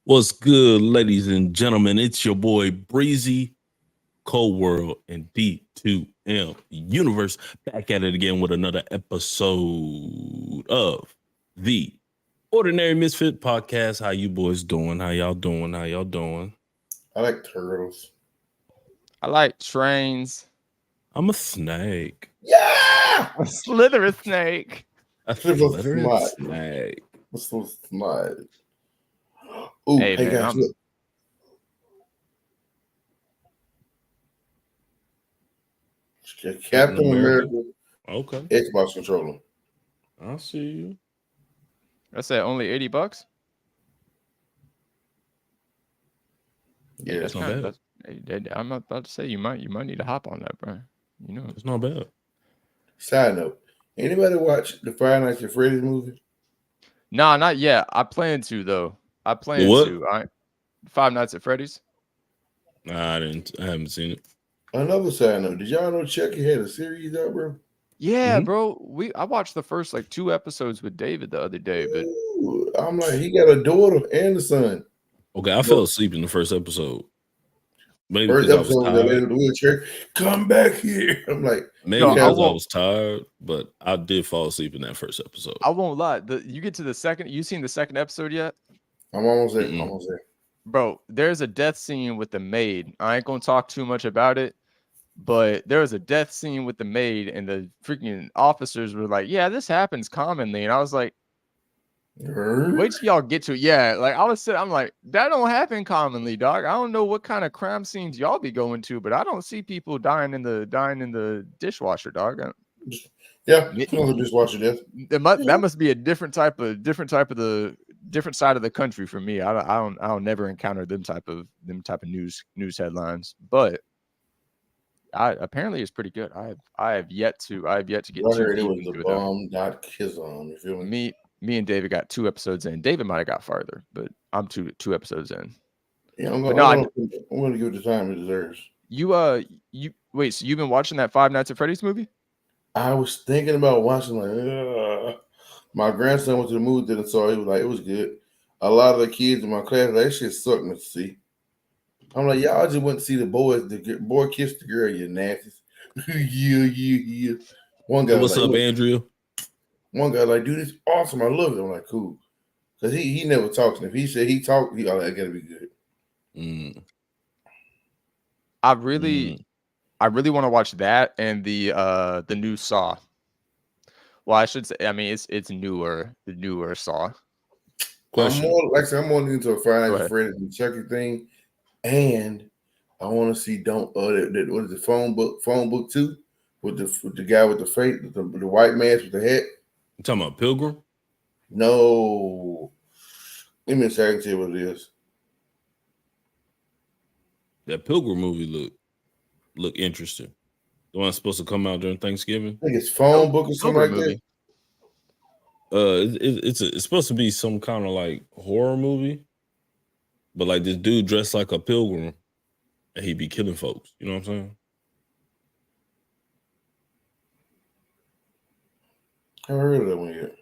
What's good, ladies and gentlemen? It's your boy Breezy, Cold World, and D2M Universe back at it again with another episode of the Ordinary Misfit Podcast. How you boys doing? How y'all doing? How y'all doing? I like turtles. I like trains. I'm a snake. Yeah! A slithery snake. A Triple slithering smart. snake. What's so smart? Ooh, Hey, man, guys, look. Captain America Okay, Xbox controller. I see you. I said only $80. Yeah, Hey, That's that's not kind bad. of I'm about to say you might need to hop on that, bro. You know. It's not bad. Side note. Anybody watch the Five Nights at Freddy's movie? Nah, not yet. I plan to though. I plan What? to. Five Nights at Freddy's. Nah, I haven't seen it. Another side note. Did y'all know Chucky had a series out, bro? Yeah, Mhm. bro. I watched the first like 2 episodes with David the other day, but Ooh, I'm like, he got a daughter and a son. Okay, I fell asleep in the first episode. Maybe First because I was episode, that lady tired. in the wheelchair, come back here. I'm like, Maybe no, I because I won't. was tired, but I did fall asleep in that first episode. I won't lie. You get to the second. You seen the second episode yet? I'm almost there. Mm-mm. Almost there. Bro, there's a death scene with the maid. I ain't gonna talk too much about it, but there was a death scene with the maid, and the freaking officers were like, "Yeah, this happens commonly," and I was like, "Wait till y'all get to it." Yeah, like I'm like, that don't happen commonly, dog. I don't know what kind of crime scenes y'all be going to, but I don't see people dying in the dishwasher, dog. Yeah, another dishwasher death. That must be a different type of the different side of the country for me. I don't never encounter them type of news headlines, but apparently it's pretty good. I have yet to get I too heard it deep was the into it. bomb.kizon. You feel me? Me and David got 2 episodes in. David might have got farther, but I'm two episodes in. Yeah, I'm But gonna give it the time it deserves. you wait, so you've been watching that Five Nights at Freddy's movie? I was thinking about watching like my grandson went to the movie theater and saw it. He was like, it was good. A lot of the kids in my class, like, that shit sucked me to see. I'm like, y'all just went to see the boys. The boy kissed the girl, you nasties. yeah. One guy Hey, what's like, up, Andrea? one guy like, dude, it's awesome. I love it. I'm like, cool. Because he never talks. And if he said he talked, he like, I gotta be good. Mm. I really want to watch that and the new Saw. Well, I should say, I mean, it's newer, the newer Saw. Question. I'm more into a Friday Go Night ahead. Freddy's and Chucky thing, and I want to see what is the phone book 2 with the guy with the face, the white mask with the hat. You talking about Pilgrim? No, let me say I can tell you what it is. That Pilgrim movie look interesting. The one that's supposed to come out during Thanksgiving. I think it's phone book or something like movie. that. It's supposed to be some kind of like horror movie, but like this dude dressed like a pilgrim, and he be killing folks. You know what I'm saying? I haven't heard of that one yet.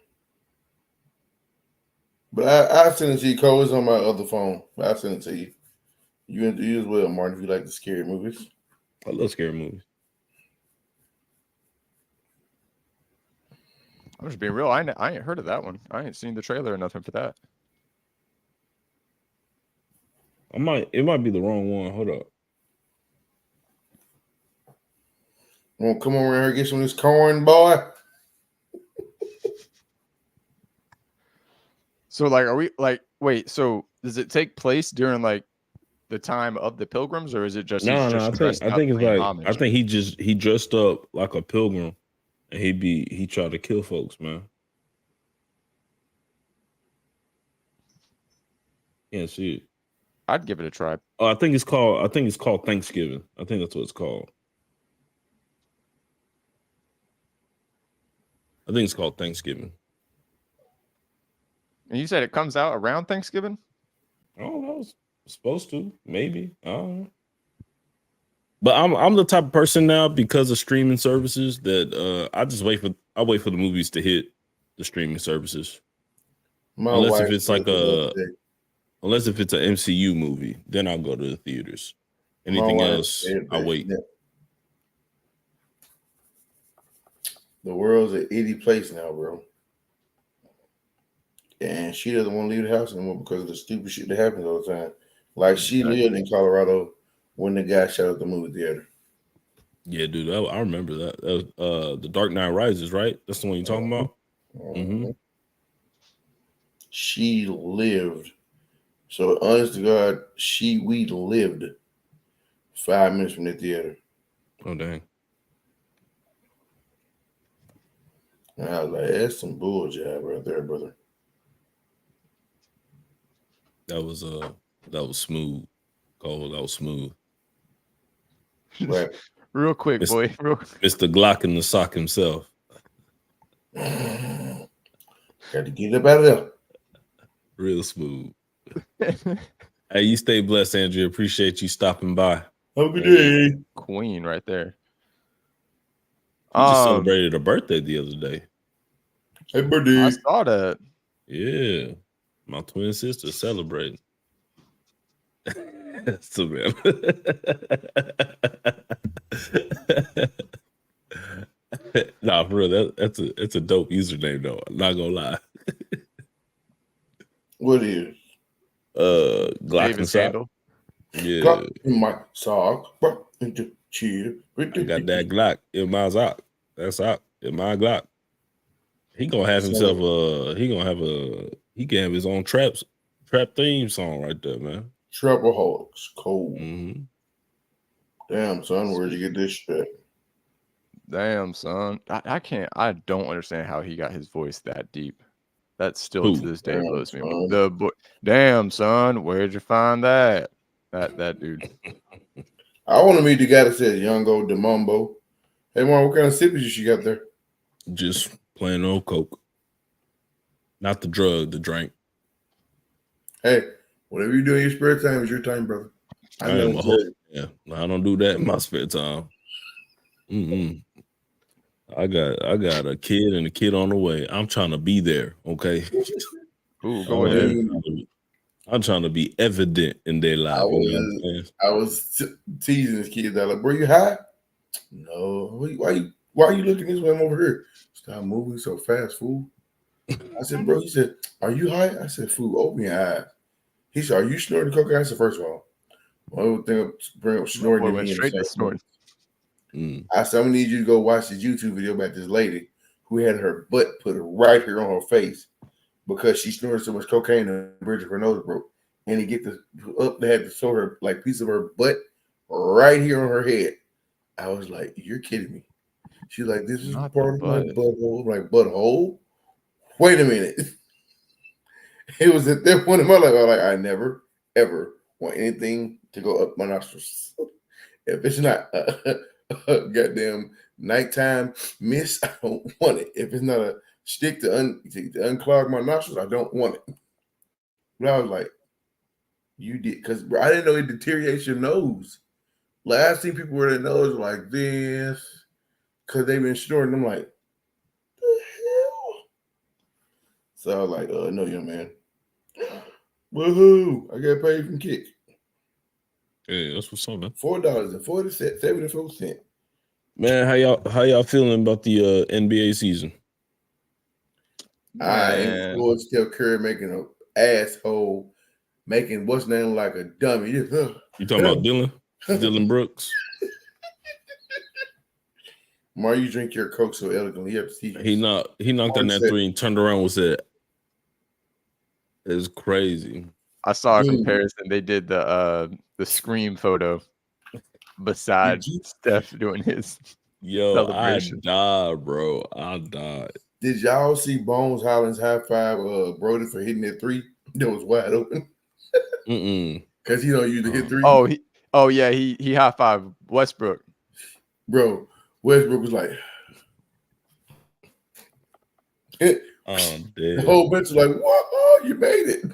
But I send it to you, Cole. It's on my other phone. I send it to you. You as well, Martin, if you like the scary movies. I love scary movies. I'm just being real. I ain't heard of that one. I ain't seen the trailer or nothing for that. It might be the wrong one. Hold up. Want to come over here and get some of this corn, boy? So like, are we like? Wait, so does it take place during like the time of the Pilgrims, or is it just No. I think it's like homage? I think he dressed up like a pilgrim, and he tried to kill folks, man. Can't see it. I'd give it a try. Oh, I think it's called Thanksgiving. I think that's what it's called. I think it's called Thanksgiving. And you said it comes out around Thanksgiving? Oh, that was supposed to, maybe. I don't know. But I'm the type of person now, because of streaming services, that I wait for the movies to hit the streaming services. My Unless wife if it's said like the other day, Unless if it's an MCU movie, then I'll go to the theaters. Anything else, I wait. The world's an itty place now, bro. And she doesn't want to leave the house anymore because of the stupid shit that happens all the time. Like she lived in Colorado when the guy shot up the movie theater. Yeah, dude, I remember that. That was, The Dark Knight Rises, right? That's the one you're talking about. Mm-hmm. She lived. So honest to God, we lived 5 minutes from the theater. Oh dang. And I was like, that's some bullshit right there, brother. That was smooth. Cole, that was smooth. Right. Real quick, Mr. boy. Real quick. Mr. Glock in the sock himself. Got to get up out of there. Real smooth. Hey, you stay blessed, Andrea. Appreciate you stopping by. Have a good day. Queen right there. You just celebrated a birthday the other day. Happy birthday. I saw that. Yeah. My twin sister celebrating. So man. Nah, for real, that's a dope username though. I'm not gonna lie. What is? Glock and sock. Yeah. Glock in my sock. Into cheer. I got that Glock in my sock. That's sock in my Glock. He gonna have himself he can have his own trap theme song right there, man. Trapaholics. Cold. Mm-hmm. Damn, son, where'd you get this shit? Damn, son. I don't understand how he got his voice that deep. That still to this day blows me. Damn, son, where'd you find that? That dude. I want to meet the guy that says Young Old DeMumbo. Hey, man, what kind of sippies you got there? Just plain old Coke. Not the drug, the drink. Hey, whatever you do in your spare time is your time, brother. I don't do that in my spare time. I got a kid and a kid on the way. I'm trying to be there, okay? Ooh, go ahead. I'm trying to be evident in their life. I was teasing this kid that like, bro, you high? No. Why are you looking this way? I'm over here. Stop moving so fast, fool. I said, bro, he said, are you high? I said, fool, open your eyes. He said, are you snorting cocaine? I said, first of all, one thing bring up snorting. Went straight to snorting. I said, I'm gonna need you to go watch this YouTube video about this lady who had her butt put right here on her face because she snorted so much cocaine the bridge of her nose broke. And they they had to show her like piece of her butt right here on her head. I was like, you're kidding me. She's like, this is part of my butthole. I'm like, butthole? Wait a minute. It was at that point in my life, I was like, I never, ever want anything to go up my nostrils. If it's not a goddamn nighttime mist, I don't want it. If it's not a stick to unclog my nostrils, I don't want it. But I was like, you did, because I didn't know it deteriorates your nose. Like, I've seen people where their nose like this because they've been snorting. I'm like, the hell? So I was like, no, young man. Woohoo! I got paid from Kick. Hey, that's what's up, man. $4.74. Man, how y'all feeling about the NBA season? I enjoyed Steph Curry making an asshole, making what's name like a dummy. You talking about Dylan? Dylan Brooks? Why you drink your Coke so elegantly? You have to teach he knocked on that three and turned around and said, it's crazy. I saw a comparison. They did the Scream photo beside Steph doing his celebration. I died, bro. I died. Did y'all see Bones Hollins high five Brody for hitting that three that was wide open? Because he don't usually hit three. He high five Westbrook. Bro, Westbrook was like, the whole bench was like, what? Oh, you made it.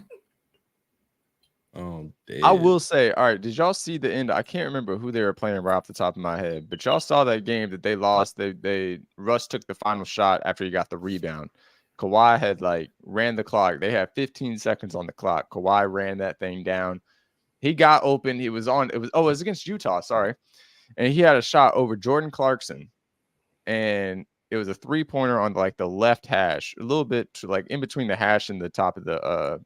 Oh, damn. I will say, all right, did y'all see the end? I can't remember who they were playing right off the top of my head, but y'all saw that game that they lost. Russ took the final shot after he got the rebound. Kawhi had like ran the clock. They had 15 seconds on the clock. Kawhi ran that thing down. He got open. He was on. It was against Utah. Sorry, and he had a shot over Jordan Clarkson, and it was a 3-pointer on like the left hash, a little bit to like in between the hash and the top of the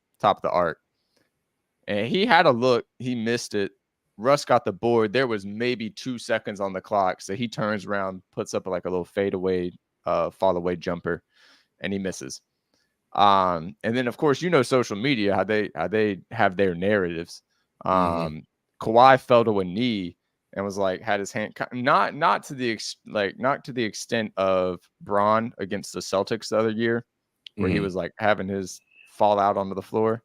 arc. And he had a look. He missed it. Russ got the board. There was maybe 2 seconds on the clock, so he turns around, puts up like a little fadeaway, fall away jumper, and he misses. And then of course, social media, how they have their narratives. Kawhi fell to a knee and was like, had his hand not to the extent of Braun against the Celtics the other year, where he was like having his fall out onto the floor,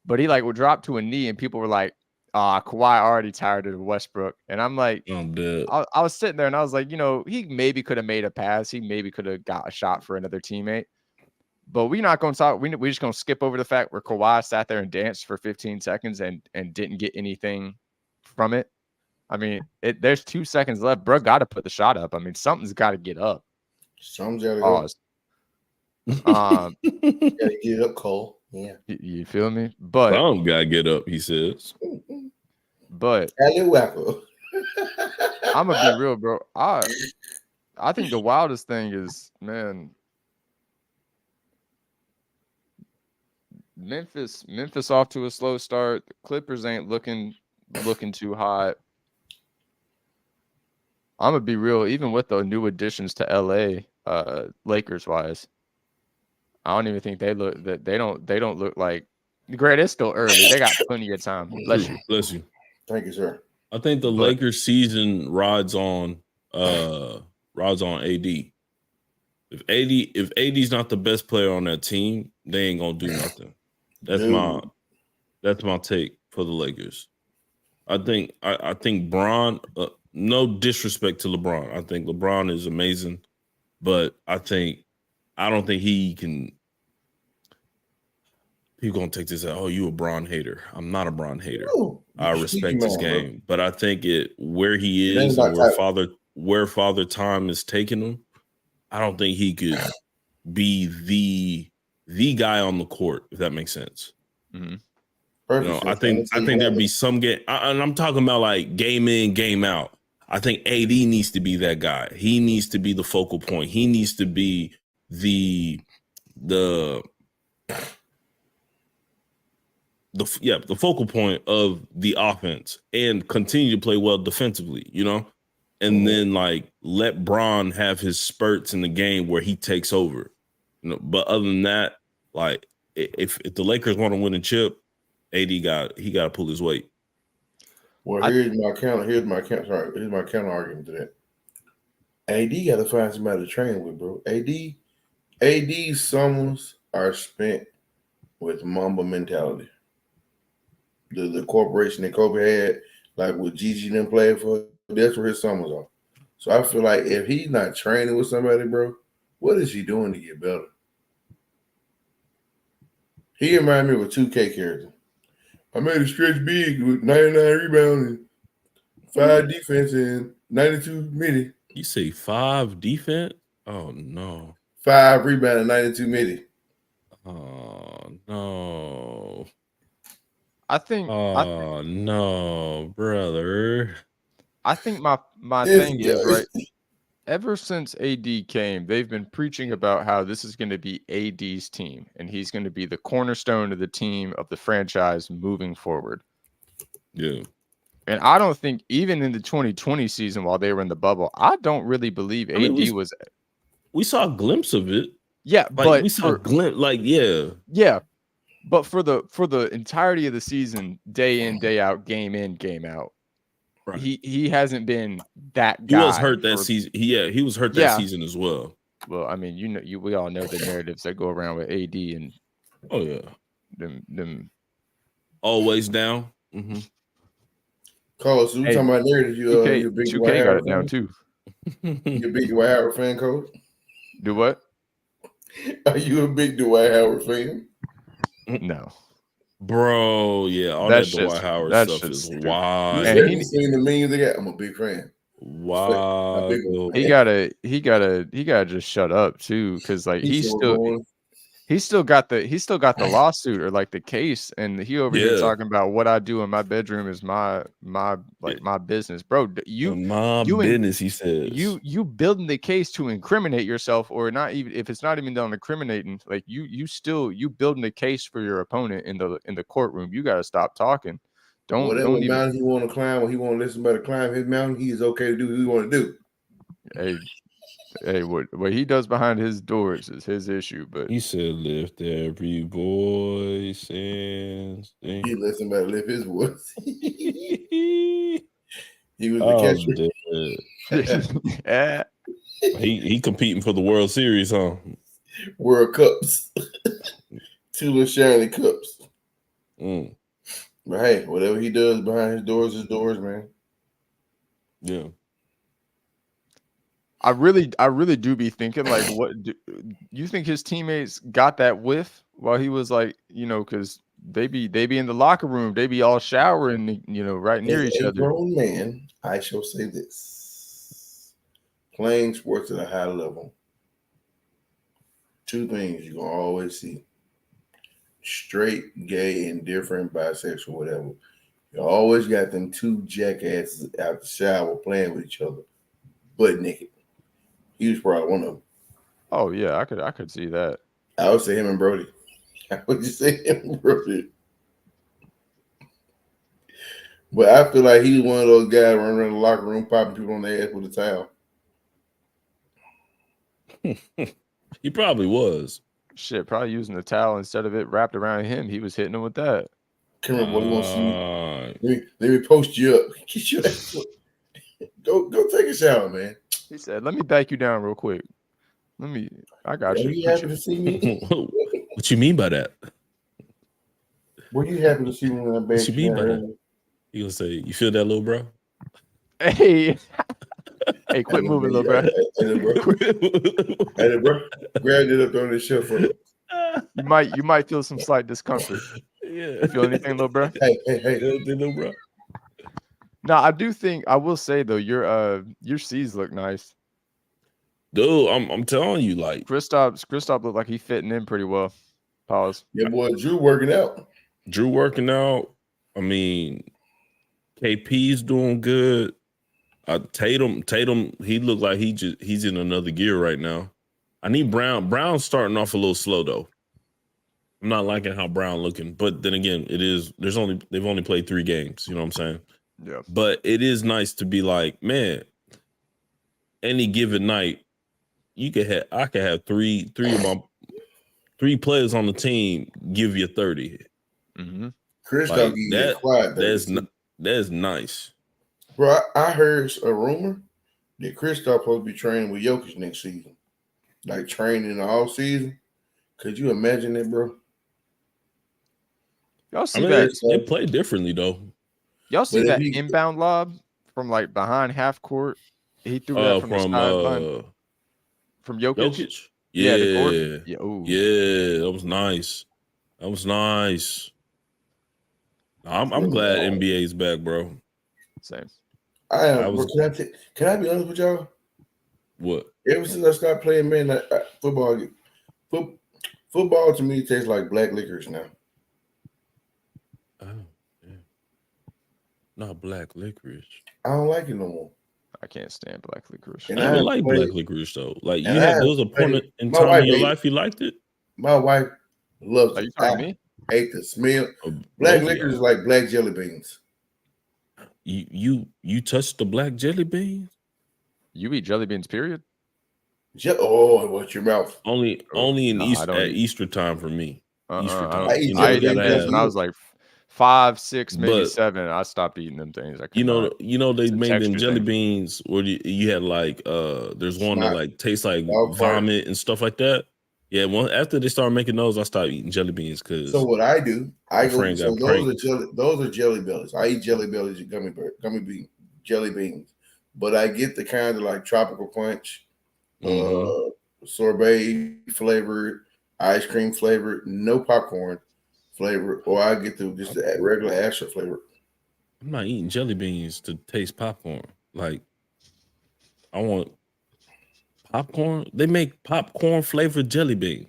but he like would drop to a knee and people were like, Kawhi already tired of Westbrook. And I'm like, I'm dead. I was sitting there and I was like, he maybe could have made a pass. He maybe could have got a shot for another teammate. But we're not going to talk. We're just going to skip over the fact where Kawhi sat there and danced for 15 seconds and didn't get anything from it. I mean, there's 2 seconds left. Bro, got to put the shot up. I mean, something's got to get up. Something's got to go. Gotta get up, Cole. Yeah. You feel me? But some gotta get up, he says. But I'm gonna be real, bro. I think the wildest thing is, man, Memphis off to a slow start. The Clippers ain't looking too hot. I'm gonna be real, even with the new additions to LA, Lakers wise, I don't even think they don't look like great. It's still early. They got plenty of time. Bless you. Bless you. Thank you, sir. I think the Lakers season rides on AD. If AD's not the best player on that team, they ain't gonna do nothing. That's my take for the Lakers. I think Bron, no disrespect to LeBron. I think LeBron is amazing, but I don't think he can. People gonna take this as, oh, you a Bron hater. I'm not a Bron hater. Ooh, I respect his game, but I think where he It is ain't and about where Father Time is taking him, I don't think he could be the guy on the court, if that makes sense. Mm-hmm. I think there'd be some game, and I'm talking about like game in, game out. I think AD needs to be that guy. He needs to be the focal point. He needs to be the focal point of the offense and continue to play well defensively, and then like let Bron have his spurts in the game where he takes over, But other than that, like if the Lakers want to win a chip, AD got to pull his weight. Well, here's my counter argument to that. AD got to find somebody to train with, bro. AD's summers are spent with Mamba mentality. The corporation that Kobe had, like with Gigi them playing for, that's where his summers are. So I feel like if he's not training with somebody, bro, what is he doing to get better? He reminded me of a 2K character. I made a stretch big with 99 rebounds, 5 defense, and 92 midi. You say 5 defense? Oh no. 5 rebound and 92 midi. Oh no. No, brother. I think my thing is, right, ever since AD came, they've been preaching about how this is going to be AD's team and he's going to be the cornerstone of the team, of the franchise moving forward. Yeah. And I don't think even in the 2020 season while they were in the bubble, I don't really believe AD was. We saw a glimpse of it. Yeah, like, but we saw a glimpse, like, yeah. Yeah. But for the entirety of the season, day in, day out, game in, game out, right, he hasn't been that guy. He was hurt that season. He was hurt that season as well. Well, I mean, we all know the narratives that go around with AD and them always down. Mm-hmm. Carlos, we talking about narratives. You a big 2K got it down too. You a big Dwight Howard fan, Coach? Do what? Are you a big Dwight Howard fan? No, bro. Yeah, all that Dwight Howard stuff is wild. You seen the memes they got? I'm a big fan. Wow. He gotta just shut up too, because like he's still He still got the lawsuit or like the case, and he over here Yeah. talking about what I do in my bedroom is my business, bro. My You and business, he says. you building the case to incriminate yourself, or not even if it's not even done incriminating, like you building the case for your opponent in the courtroom. You got to stop talking. Whatever Don't even. mountain he want to climb, or he want to let somebody climb his mountain, he is okay to do what he want to do. Hey, what he does behind his doors is his issue. But He said, "Lift every voice and sing." He let somebody lift his voice. He was the Oh, catcher. yeah, he competing for the World Series, huh? World Cups. 2 little shiny cups. Mm, But hey, whatever he does behind his doors is doors, man. yeah. I really do be thinking like, what do you think his teammates got that whiff while he was like, because they be in the locker room, they be all showering, right near As each a other. grown man, I shall say this. Playing sports at a high level, 2 things you're going to always see. Straight, gay, indifferent, bisexual, whatever. You always got them 2 jackasses out the shower playing with each other, butt naked. He was probably one of them. Oh yeah, I could see that. I would say him and Brody. I would just say him and Brody. But I feel like he's one of those guys running around the locker room popping people on their ass with a towel. He probably was. Shit, probably using the towel instead of it wrapped around him. He was hitting him with that. Come here, boy. You want to see me? Uh, Let me post you up. Get your ass up. Go take a shower, man. He said, "Let me back you down real quick. I got Are you." you happy to see me? what you mean by that? Were you happy to see me when I What backed you you mean down by that? earlier? You gonna say you feel that, little bro? Hey, hey, quit Hey, moving, little bro. Hey, bro. Hey, bro. Grab it up on the shelf for me. You might feel some slight discomfort. Yeah. You feel anything, little bro? Hey. Little bro. No, I do think I will say though, your C's look nice. Dude, I'm telling you, like Kristaps looked like he fitting in pretty well. Pause. Your boy Drew working out. Drew working out. I mean, KP's doing good. Tatum, he looked like he's in another gear right now. I need Brown. Brown's starting off a little slow though. I'm not liking how Brown looking, but then again, they've only played 3 games. You know what I'm saying? Yeah. But it is nice to be like, man, any given night, I could have three of my 3 players on the team give you 30. Mm-hmm. Chris Like give you that. that quiet That's nice. Bro, I heard a rumor that Chris supposed to be training with Jokic next season. Like training all season. Could you imagine that, bro? Y'all I see mean, that? they play differently though. Y'all see But if that he inbound lob from like behind half court? He threw that from the From sideline from Jokic. Jokic. Yeah, the court. Yeah, Yeah. Ooh. yeah, that was nice. That was nice. I'm glad NBA's back, bro. Same. I am. was Can I be honest with y'all? what? Ever since I started playing man football, football to me tastes like black licorice now. Oh, yeah. Not black licorice. I don't like it no more. I can't stand black licorice. And I never liked black licorice though. Like there was a point in my time wife in your ate life you liked it. My wife loves Are it. you talking to me? Hate the smell. Black Both of licorice is y'all. like black jelly beans. You touched the black jelly beans? You eat jelly beans, period? Watch your mouth. Only in No, I don't at eat. Easter time for me. Easter I time. don't. eat I jelly ate them beans things every when I week. was like 5, 6, maybe But 7. I stopped eating them things. I could you not. know they It's a made them texture jelly thing. beans where you had like there's one that Snot. like tastes like Dog fart. vomit and stuff like that. Yeah, after they started making those, I stopped eating jelly beans because So what I do, I my go. friend So got pranked. those are jelly bellies. I eat jelly bellies and gummy bean jelly beans, but I get the kind of like tropical punch, Mm-hmm. sorbet flavored, ice cream flavored, no popcorn flavored, or I get just the regular Asher flavor. I'm not eating jelly beans to taste popcorn. Like I want popcorn. They make popcorn flavored jelly bean.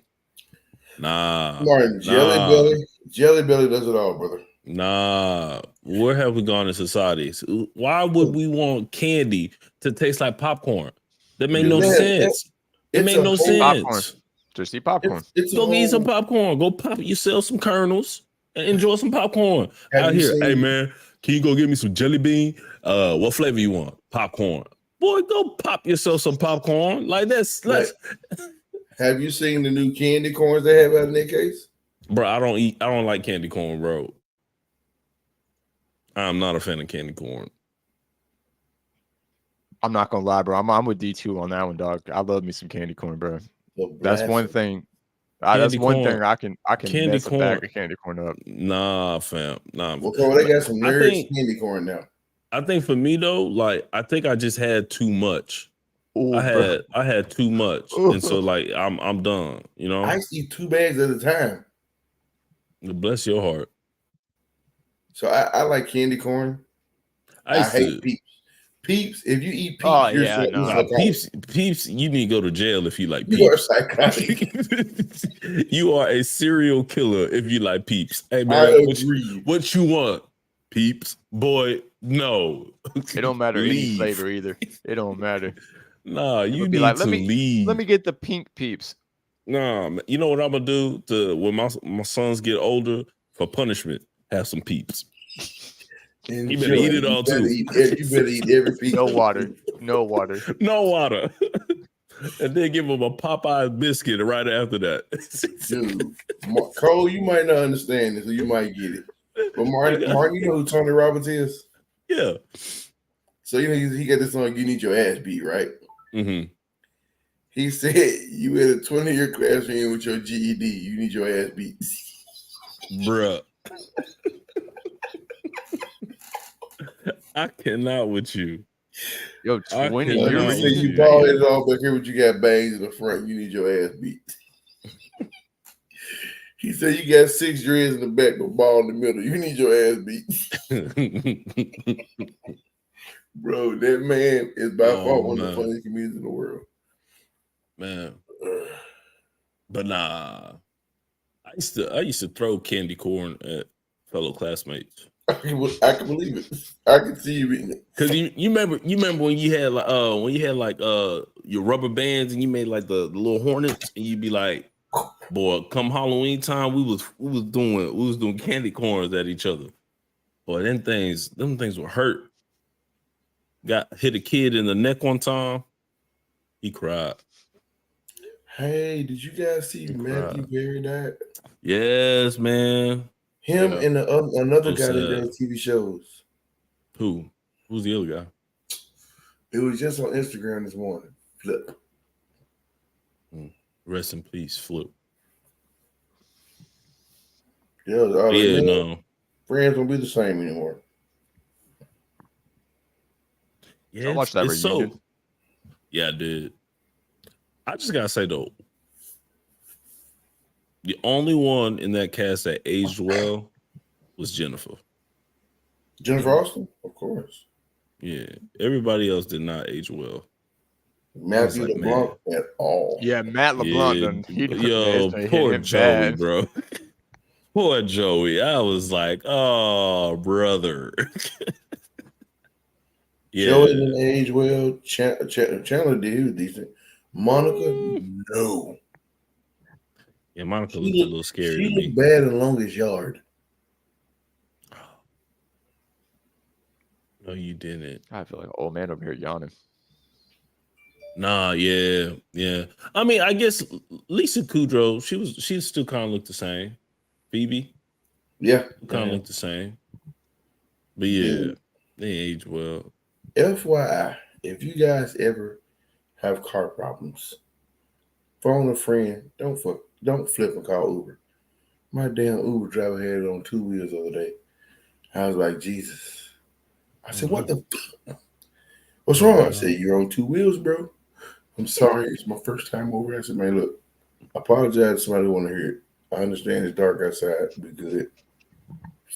Nah. Martin, Jelly Belly does it all, brother. Nah. Where have we gone in society? Why would we want candy to taste like popcorn? That made no sense. It made no Popcorn. sense. Just eat popcorn. It's Go get some popcorn. Go pop yourself some kernels and enjoy some popcorn out here. Hey man, can you go get me some jelly bean? What flavor you want? Popcorn. Boy, go pop yourself some popcorn. Like that's Have you seen the new candy corns they have out in their case? Bro, I don't like candy corn, bro. I'm not a fan of candy corn. I'm not gonna lie, bro. I'm with D2 on that one, dog. I love me some candy corn, bro. That's one thing. That's one thing I can mess a bag of candy corn up. Nah, fam. Nah. Well, they got some nerds candy corn now. I think for me though, like I think I just had too much. Ooh, I had too much, and so like I'm done. You know, I eat 2 bags at a time. Bless your heart. So I like candy corn. I hate Peeps. Peeps, if you eat Peeps, Peeps, you need to go to jail if you like Peeps. You are psychotic. You are a serial killer if you like Peeps. Hey man, what you want? Peeps, boy, no. It don't matter any flavor either. It don't matter. Nah, you need to leave. Let me get the pink Peeps. Nah, you know what I'm gonna do when my sons get older for punishment? Have some Peeps. You better eat it all too. You better eat every Peep. No water. No water. No water. And then give them a Popeye biscuit right after that. Dude, Cole, you might not understand this, or you might get it. But Martin, you know who Tony Robbins is? Yeah. So you know he got this song, "You Need Your Ass Beat," right? Mm-hmm. He said, "You in a 20-year class reunion with your GED. You need your ass beat." Bruh. I cannot with you. Yo, 20 years. You ball it all back here, but you got bangs in the front. You need your ass beat. He said you got 6 dreads in the back, but ball in the middle. You need your ass beat. Bro, that man is by far one of the funniest comedians in the world. Man. But nah. I used to throw candy corn at fellow classmates. I can believe it. I can see you eating it. Cause you remember when you had your rubber bands and you made like the little hornets and you'd be like, boy, come Halloween time, we was doing candy corns at each other. Boy, them things were hurt. Hit a kid in the neck one time. He cried. Hey, did you guys see Matthew Perry died? Yes, man. Him and another guy that does TV shows. Who? Who's the other guy? It was just on Instagram this morning. Flip. Rest in peace, Flip. No. Friends won't be the same anymore. Yeah, I watched that reunion. Yeah, I did. I just gotta say though, the only one in that cast that aged well was Jennifer. Jennifer Austin, of course. Yeah, everybody else did not age well. Matthew LeBlanc at all. Yeah, Matt LeBlanc. Poor Joey, bro. Poor Joey. I was like, oh, brother. Joey didn't age well. Chandler did. He was decent. Monica, no. Yeah, Monica looked a little scary to me. She looked bad in Longest Yard. No, you didn't. I feel like an old man over here yawning. Nah, yeah. I mean, I guess Lisa Kudrow, she still kind of looked the same. Phoebe, yeah, kind of looked the same. But yeah, they age well. FYI, if you guys ever have car problems, phone a friend. Don't flip and call Uber. My damn Uber driver had it on 2 wheels the other day. I was like, Jesus. I said, what the fuck? What's wrong? I said, you're on 2 wheels, bro. I'm sorry. It's my first time over. I said, man, look, I apologize to somebody who want to hear it. I understand it's dark outside. Be good.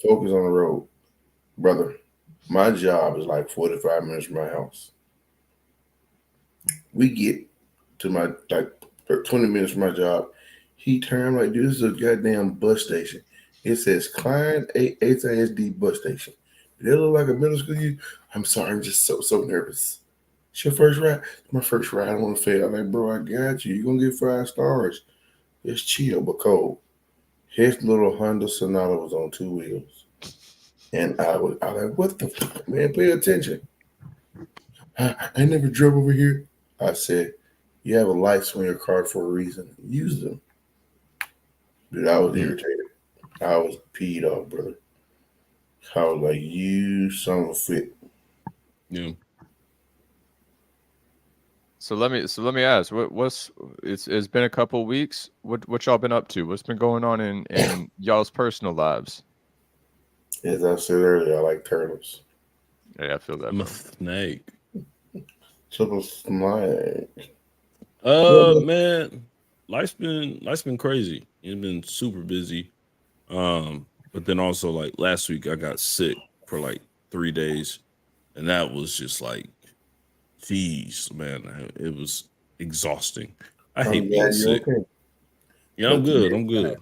Focus on the road. Brother, my job is like 45 minutes from my house. We get to my 20 minutes from my job. He turned like, dude, this is a goddamn bus station. It says Klein HISD bus station. Did it look like a middle school? I'm sorry, I'm just so nervous. It's your first ride? My first ride. I don't want to fail. I'm like, bro, I got you. You're going to get 5 stars. It's chill but cold. His little Honda Sonata was on 2 wheels. And I was like, what the fuck, man? Pay attention. I never drove over here. I said, you have a lights on your car for a reason. Use them. Dude, I was irritated. I was peed off, brother. I was like, you son of a fit. Yeah. So let me ask, it's been a couple of weeks. What y'all been up to? What's been going on in y'all's personal lives? As I said earlier, I like turtles. Yeah, I feel that. I'm a Bro. snake. Triple snake. Man, life's been crazy. It's been super busy. But then also like last week I got sick for like 3 days, and that was just like, geez, man, it was exhausting. I I'm hate being glad you're sick. okay. Yeah, I'm good. I'm good.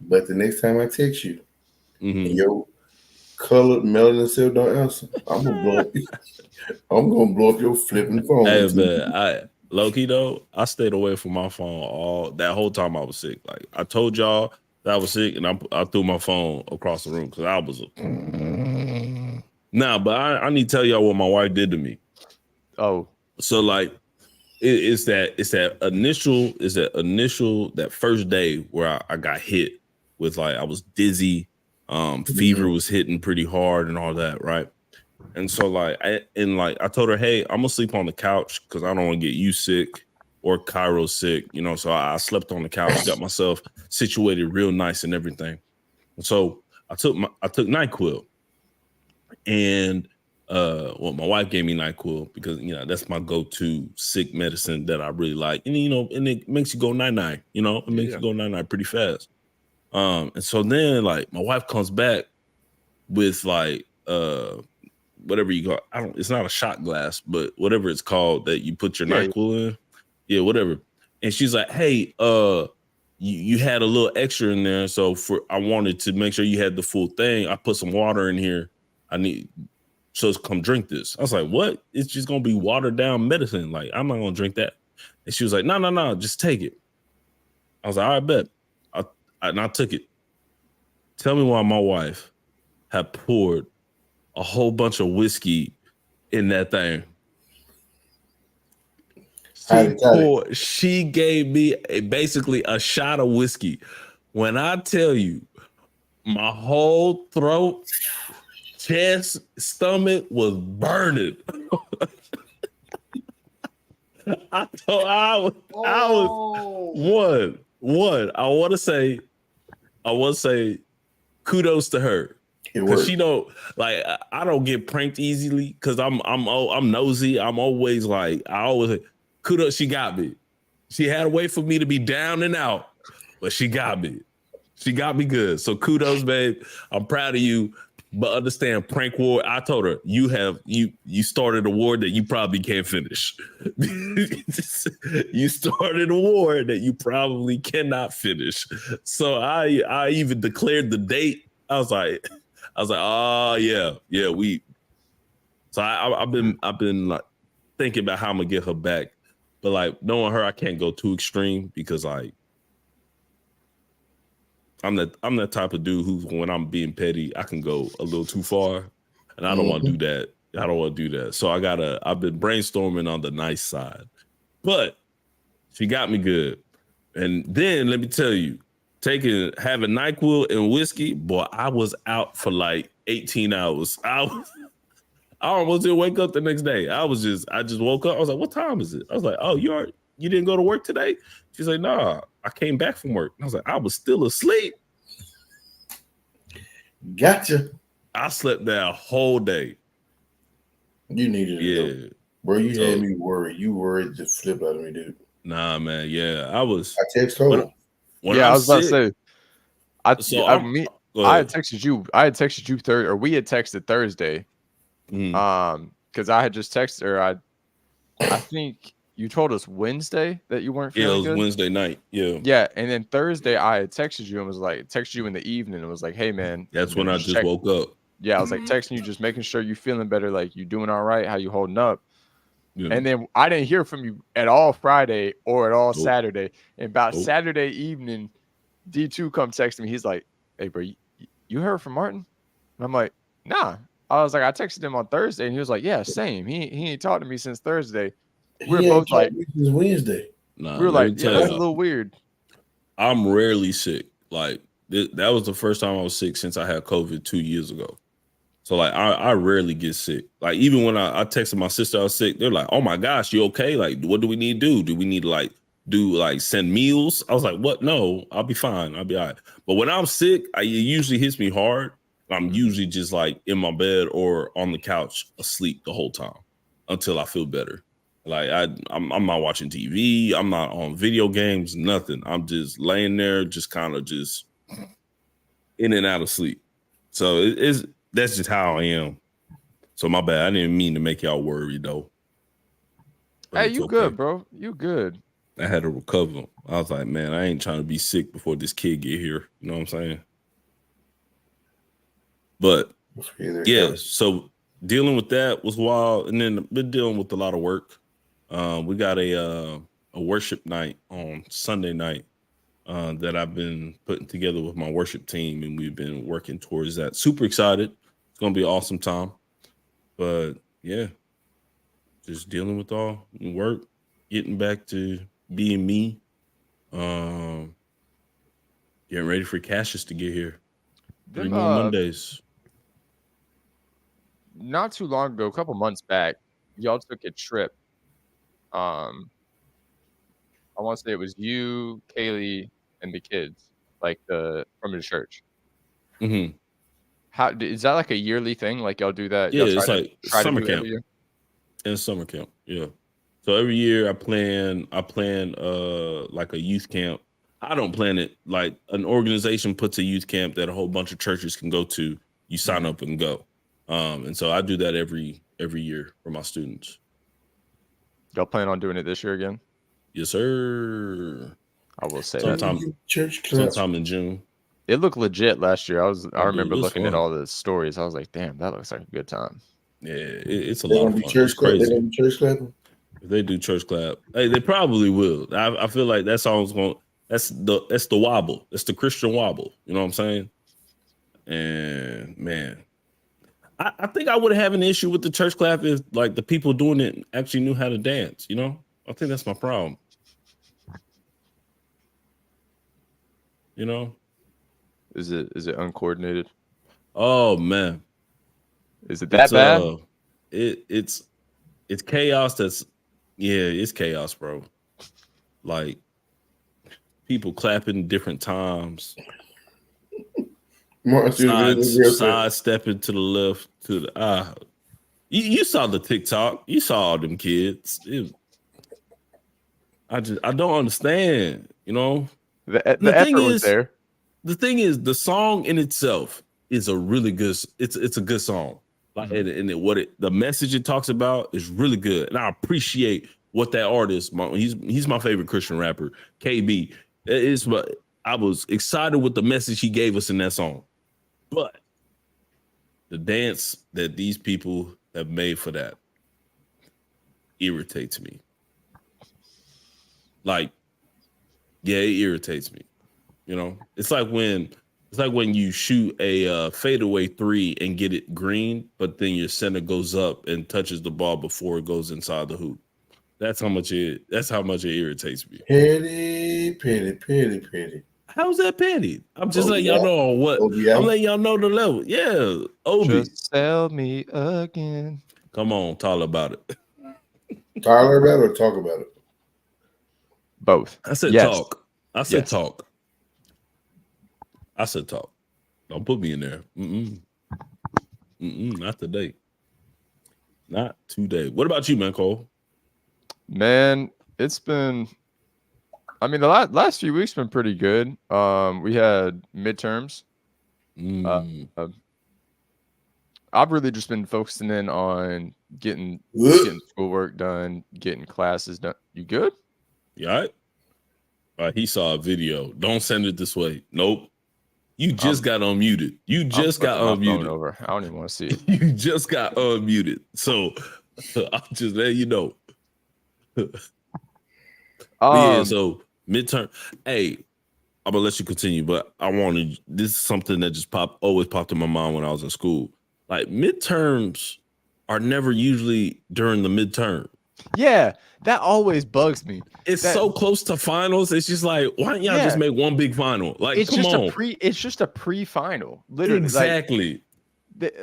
But the next time I text you, and Mm-hmm. your colored melanin cell don't answer, I'm gonna blow up. I'm gonna blow up your flipping phone Hey, too. man, low key though, I stayed away from my phone all that whole time I was sick. Like I told y'all that I was sick, and I threw my phone across the room because I was. Nah, but I need to tell y'all what my wife did to me. Oh, So like, it's that initial that first day where I got hit with, like, I was dizzy, fever was hitting pretty hard and all that, right? And so like I told her, hey, I'm gonna sleep on the couch because I don't want to get you sick or Cairo sick, you know. So I slept on the couch, got myself situated real nice and everything. And so I took NyQuil, and well, my wife gave me NyQuil because, you know, that's my go-to sick medicine that I really like. And, you know, and it makes you go night-night, you know, it makes you go night-night pretty fast. And so then like my wife comes back with like whatever you call, it's not a shot glass, but whatever it's called that you put your NyQuil in. Yeah, whatever. And she's like, hey, you had a little extra in there. So I wanted to make sure you had the full thing. I put some water in here. So come drink this. I was like, what? It's just gonna be watered down medicine. Like, I'm not gonna drink that. And she was like, no, just take it. I was like, all right, bet. And I took it. Tell me why my wife had poured a whole bunch of whiskey in that thing. She gave me basically a shot of whiskey. When I tell you, my whole throat, chest, stomach was burning. I was one. I want to say kudos to her. Because she don't, like, I don't get pranked easily because I'm nosy. I'm always like, kudos, she got me. She had a way for me to be down and out, but she got me. She got me good. So kudos, babe. I'm proud of you. But understand, prank war. I told her you started a war that you probably can't finish. You started a war that you probably cannot finish. So I even declared the date. I was like, oh yeah. So I've been like thinking about how I'm gonna get her back, but like knowing her, I can't go too extreme because like I'm that type of dude who, when I'm being petty, I can go a little too far, and I don't want to do that. I don't want to do that. So I've been brainstorming on the nice side, but she got me good. And then let me tell you, having NyQuil and whiskey, boy, I was out for like 18 hours. I almost didn't wake up the next day. I just woke up. I was like, what time is it? I was like, oh, you didn't go to work today? She's like, nah, I came back from work. I was like, I was still asleep. Gotcha. I slept that whole day. You needed it, though. Bro, you had me worried. You worried the flip out of me, dude. Nah, man. Yeah, I text home. I was about to say. I had texted you. I had texted you or we had texted Thursday. Because I had just texted her. I think you told us Wednesday that you weren't Yeah, it feeling was good. Wednesday night. Yeah. Yeah, and then Thursday I had texted you and was like, texted you in the evening and was like, hey man, That's when I just just check. woke up. Yeah, I was like texting you, just making sure you feeling better, like you doing all right, how you holding up. Yeah. And then I didn't hear from you at all Friday or at all Nope. Saturday. And about Nope. Saturday evening, D2 come text me. He's like, hey bro, you heard from Martin? And I'm like, nah. I was like, I texted him on Thursday and he was like, yeah, same. He ain't talked to me since Thursday. We were He ain't both talked like, to me since Wednesday. Nah, we were let like, me yeah, tell that's a you, little weird. I'm rarely sick. Like that was the first time I was sick since I had COVID 2 years ago. So like I rarely get sick. Like even when I texted my sister I was sick, they're like, "Oh my gosh, you okay? Like what do we need to do? Do we need to send meals?" I was like, "What? No, I'll be fine. I'll be all right." But when I'm sick, it usually hits me hard. I'm usually just like in my bed or on the couch asleep the whole time until I feel better. Like I'm not watching TV, I'm not on video games, nothing. I'm just laying there, just kind of just in and out of sleep. So that's just how I am. So my bad. I didn't mean to make y'all worry though. But Hey, it's you okay. good, bro. You good. I had to recover. I was like, man, I ain't trying to be sick before this kid get here. You know what I'm saying? But yeah, so dealing with that was wild. And then been dealing with a lot of work. We got a worship night on Sunday night that I've been putting together with my worship team, and we've been working towards that. Super excited. It's gonna be an awesome time. But yeah, just dealing with all work, getting back to being me, getting ready for Cassius to get here. 3 Them more Mondays. not too long ago, a couple months back, y'all took a trip. I want to say it was you, Kaylee, and the kids, like from the church. Mm-hmm. How is that like a yearly thing? Like y'all do that? Yeah, Y'all it's like try to summer do it camp every year? and summer camp. Yeah. So every year I plan like a youth camp. I don't plan it like an organization puts a youth camp that a whole bunch of churches can go to. You sign up and go. And so I do that every year for my students. Y'all plan on doing it this year again? Yes, sir. I will say that. Sometime in June. It looked legit last year. I remember looking at fun. all the stories. I was like, damn, that looks like a good time. Yeah, it's a lot of fun. It's They're crazy. gonna be church clapping. If they do church clap, hey, they probably will. I feel like that song's going. That's the wobble. It's the Christian wobble. You know what I'm saying? And man, I think I would have an issue with the church clap if like the people doing it actually knew how to dance. You know, I think that's my problem. You know, Is it uncoordinated? oh man, Is it that bad? It's chaos. It's chaos, bro. Like people clapping different times. Side stepping to the left to the you saw the TikTok. You saw all them kids. I don't understand, you know. The effort was there. The thing is, the song in itself is a really good. It's a good song. Like the message it talks about is really good, and I appreciate what that artist. He's my favorite Christian rapper, KB. I was excited with the message he gave us in that song, but the dance that these people have made for that irritates me. Like, yeah, it irritates me. You know, it's like when you shoot a fadeaway three and get it green, but then your center goes up and touches the ball before it goes inside the hoop. That's how much it irritates me. Petty. How's that petty? I'm just letting y'all know what I'm letting y'all know the level. Yeah, Obi. Just sell me again. Come on, talk about it. Tyler about it or talk about it? Both. I said talk. I said talk. I said talk. Don't put me in there. Not today. Not today. What about you, man, Cole? Man, it's been. I mean, the last few weeks been pretty good. We had midterms. I've really just been focusing in on getting schoolwork done, getting classes done. You good? You all right? He saw a video. Don't send it this way. Nope. You just got unmuted. You I'm just got flipping my phone unmuted. over. I don't even want to see it. You just got unmuted. So I'm just letting you know. Yeah, so midterm. Hey, I'm gonna let you continue, but I wanted this is something that just always popped in my mind when I was in school. Like midterms are never usually during the midterm. Yeah, that always bugs me. It's so close to finals. It's just like, why don't y'all just make one big final? Like, it's come just on. it's just a pre-final, literally. Exactly.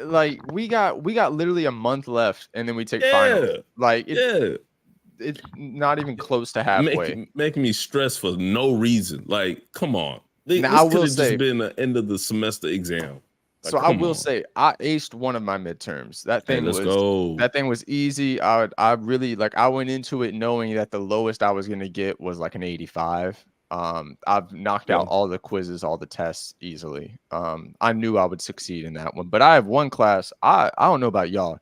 Like we got literally a month left, and then we take finals. Like it's not even close to halfway. Making me stress for no reason. Like, come on. Now, This could have just been the end of the semester exam. Like, so I will say I aced one of my midterms. That thing was easy. I really like I went into it knowing that the lowest I was gonna get was like an 85. I've knocked out all the quizzes, all the tests easily. I knew I would succeed in that one. But I have one class. I don't know about y'all.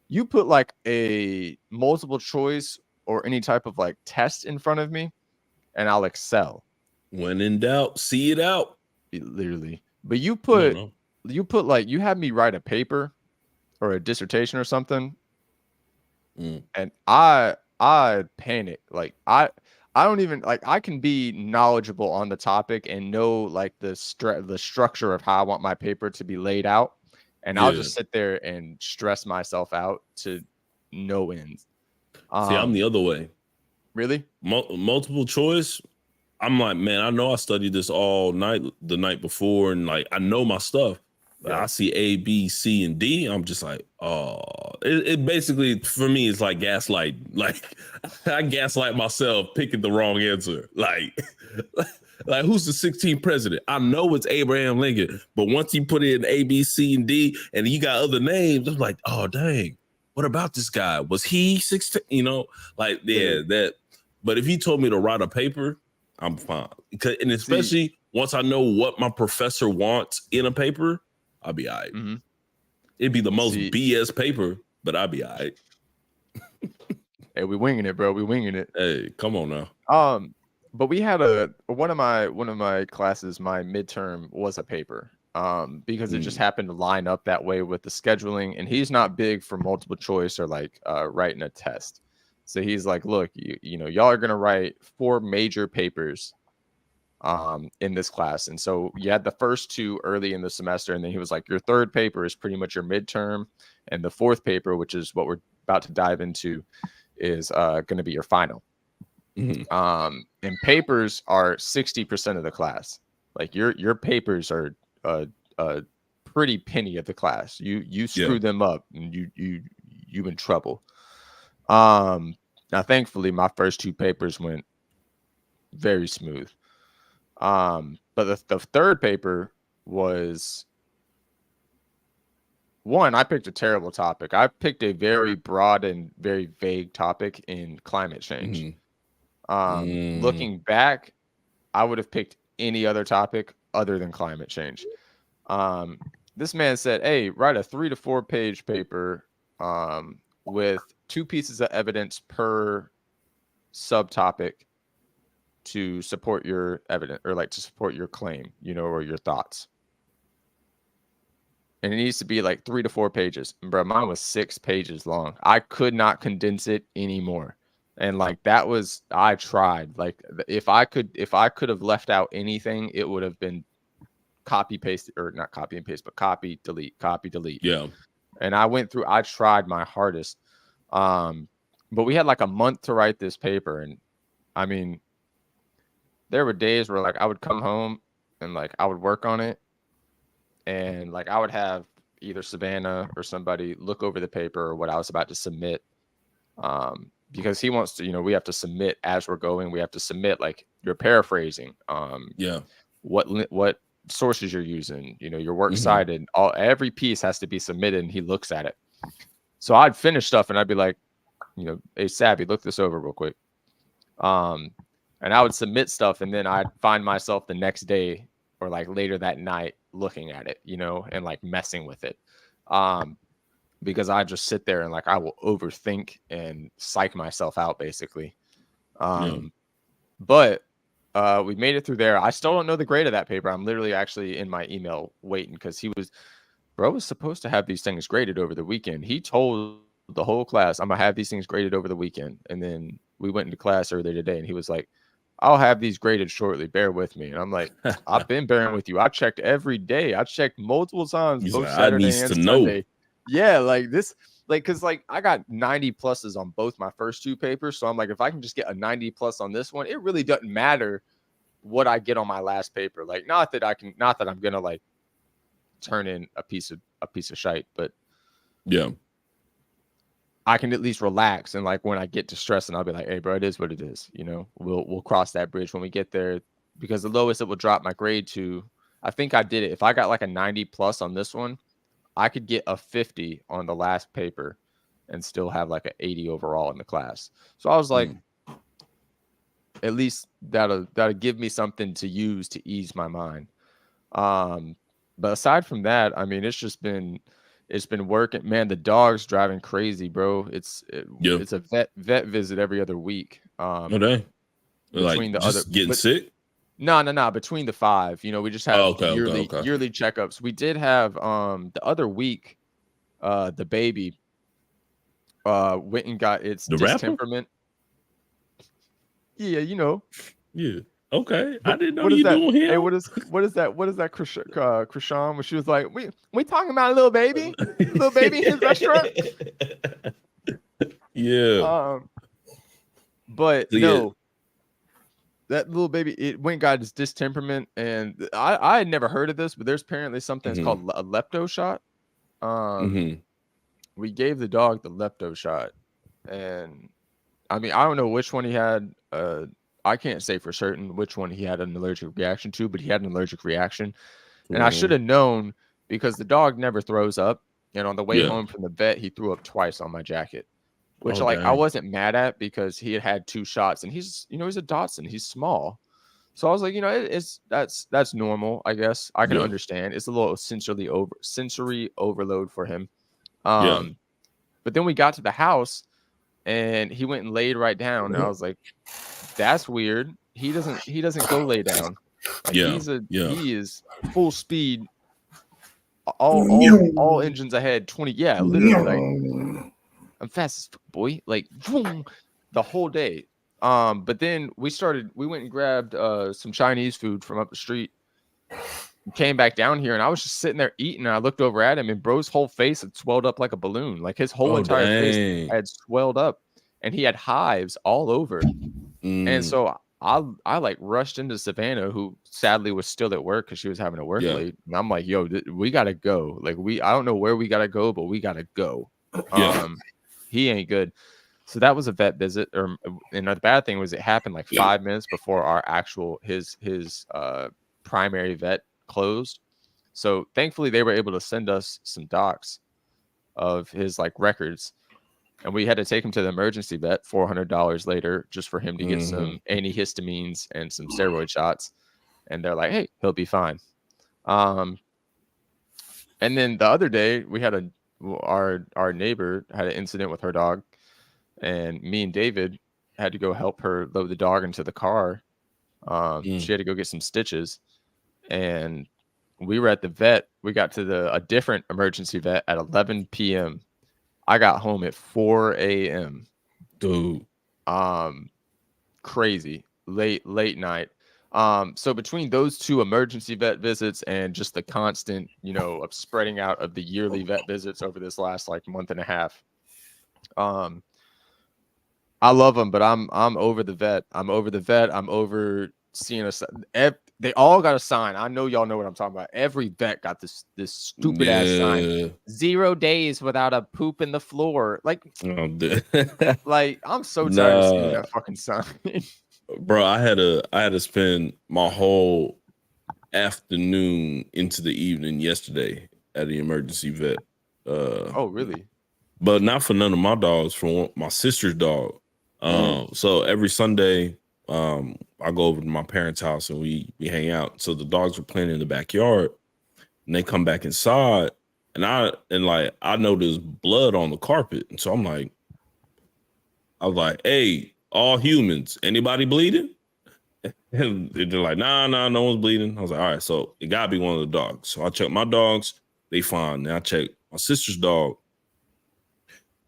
You put like a multiple choice or any type of like test in front of me, and I'll excel. When in doubt, see it out. Literally. But you put like you had me write a paper or a dissertation or something, and I panic. Like I don't even like I can be knowledgeable on the topic and know like the structure of how I want my paper to be laid out, and I'll just sit there and stress myself out to no end. See, I'm the other way. Really? Multiple choice. I'm like, man, I know I studied this all night the night before, and like I know my stuff. I see A, B, C, and D. I'm just like, oh, it basically for me it's like gaslight. Like I gaslight myself picking the wrong answer. Like who's the 16th president? I know it's Abraham Lincoln, but once you put in A, B, C, and D, and you got other names, I'm like, oh dang, what about this guy? Was he 16? You know, like that. But if he told me to write a paper, I'm fine. And especially once I know what my professor wants in a paper, I'll be all right. It'd be the most BS paper, but I'll be all right. Hey, we winging it, bro. We winging it. Hey, come on now. But we had one of my classes, my midterm was a paper. Because it just happened to line up that way with the scheduling, and he's not big for multiple choice or like writing a test. So he's like, look, you know, y'all are gonna write 4 major papers in this class. And so you had the first 2 early in the semester, and then he was like, your third paper is pretty much your midterm, and the fourth paper, which is what we're about to dive into, is gonna be your final. And papers are 60% of the class. Like your papers are a pretty penny of the class. You screw them up, and you in trouble. Now thankfully my first 2 papers went very smooth. But the third paper was one, I picked a terrible topic. I picked a very broad and very vague topic in climate change. Looking back, I would have picked any other topic other than climate change. This man said, hey, write a 3 to 4 page paper with 2 pieces of evidence per subtopic to support your evidence, or like to support your claim, you know, or your thoughts. And it needs to be like 3 to 4 pages. Bro, mine was 6 pages long. I could not condense it anymore. And like that was, I tried. Like if I could have left out anything, it would have been copy paste, or not copy and paste, but copy delete. Yeah. And I tried my hardest. But we had like a month to write this paper, and I mean, there were days where like I would come home and like I would work on it, and like I would have either Savannah or somebody look over the paper or what I was about to submit, because he wants to, you know, we have to submit as we're going. We have to submit like you're paraphrasing, what sources you're using, you know, your works cited, every piece has to be submitted, and he looks at it. So I'd finish stuff and I'd be like, you know, hey Savvy, look this over real quick. And I would submit stuff, and then I'd find myself the next day or like later that night looking at it, you know, and like messing with it. Because I just sit there and like I will overthink and psych myself out basically. But we made it through there. I still don't know the grade of that paper. I'm literally actually in my email waiting because bro was supposed to have these things graded over the weekend. He told the whole class, I'm gonna have these things graded over the weekend. And then we went into class earlier today and he was like, I'll have these graded shortly. Bear with me. And I'm like, I've been bearing with you. I checked every day. I checked multiple times, He's both like, I Saturday needs and to know. Sunday. Yeah, like this, like, cause like I got 90 pluses on both my first two papers. So I'm like, if I can just get a 90 plus on this one, it really doesn't matter what I get on my last paper. Like, not that I'm gonna like turn in a piece of shite, but yeah, I can at least relax. And like when I get to stress, and I'll be like, hey, bro, it is what it is. You know, we'll cross that bridge when we get there, because the lowest it will drop my grade to, I think I did it. If I got like a 90 plus on this one, I could get a 50 on the last paper and still have like an 80 overall in the class. So I was like, at least that'll give me something to use to ease my mind. But aside from that, I mean, it's been working. Man, the dog's driving crazy, bro. It's a vet visit every other week. Okay. Between Like the other, just getting sick. No. Between the 5, you know, we just have yearly checkups. We did have the other week, the baby went and got its distemperament. Yeah, you know. Yeah. Okay. I didn't know What is you that? doing him. Hey, what is that? What is that, Krishan? When she was like, we talking about a little baby in his restaurant. Yeah. But so, no, that little baby, it went and got his distemperament, and I had never heard of this, but there's apparently something that's called a lepto shot. We gave the dog the lepto shot, and I mean, I don't know which one he had. I can't say for certain which one he had an allergic reaction to, but he had an allergic reaction. And I should have known because the dog never throws up. And on the way home from the vet, he threw up twice on my jacket, which I wasn't mad at because he had 2 shots, and he's a Dotson. He's small. So I was like, that's normal, I guess. I can understand. It's a little sensory overload for him. But then we got to the house and he went and laid right down. And I was like, that's weird. He doesn't go lay down. Like he is full speed, all engines ahead, 20. Yeah, literally, like I'm fast as fuck, boy. Like boom, the whole day. But then we went and grabbed some Chinese food from up the street. Came back down here, and I was just sitting there eating, and I looked over at him, and bro's whole face had swelled up like a balloon. Like his whole entire face had swelled up, and he had hives all over. And so I like rushed into Savannah, who sadly was still at work because she was having to work late. And I'm like, yo, we gotta go. Like I don't know where we gotta go, but we gotta go. He ain't good. So that was a vet visit. And the bad thing was it happened like 5 minutes before our actual his primary vet closed. So thankfully they were able to send us some docs of his like records, and we had to take him to the emergency vet $400 later just for him to get some antihistamines and some steroid shots. And they're like, hey, he'll be fine. And then the other day we had our neighbor had an incident with her dog, and me and David had to go help her load the dog into the car. She had to go get some stitches, and we were at the vet. We got to a different emergency vet at 11 p.m. I got home at 4 a.m. Dude. Crazy. Late night. So between those 2 emergency vet visits and just the constant, of spreading out of the yearly vet visits over this last like month and a half, I love them, but I'm over the vet. I'm over seeing us. They all got a sign. I know y'all know what I'm talking about. Every vet got this stupid ass sign. 0 days without a poop in the floor. Like, like I'm so tired of seeing that fucking sign. Bro, I had to spend my whole afternoon into the evening yesterday at the emergency vet. Oh, really? But not for none of my dogs, for my sister's dog. So every Sunday, I go over to my parents' house and we hang out. So the dogs were playing in the backyard, and they come back inside, And I know there's blood on the carpet. And so I was like, hey, all humans, anybody bleeding? And they're like, nah, no one's bleeding. I was like, all right, so it gotta be one of the dogs. So I checked my dogs, they fine. Then I checked my sister's dog,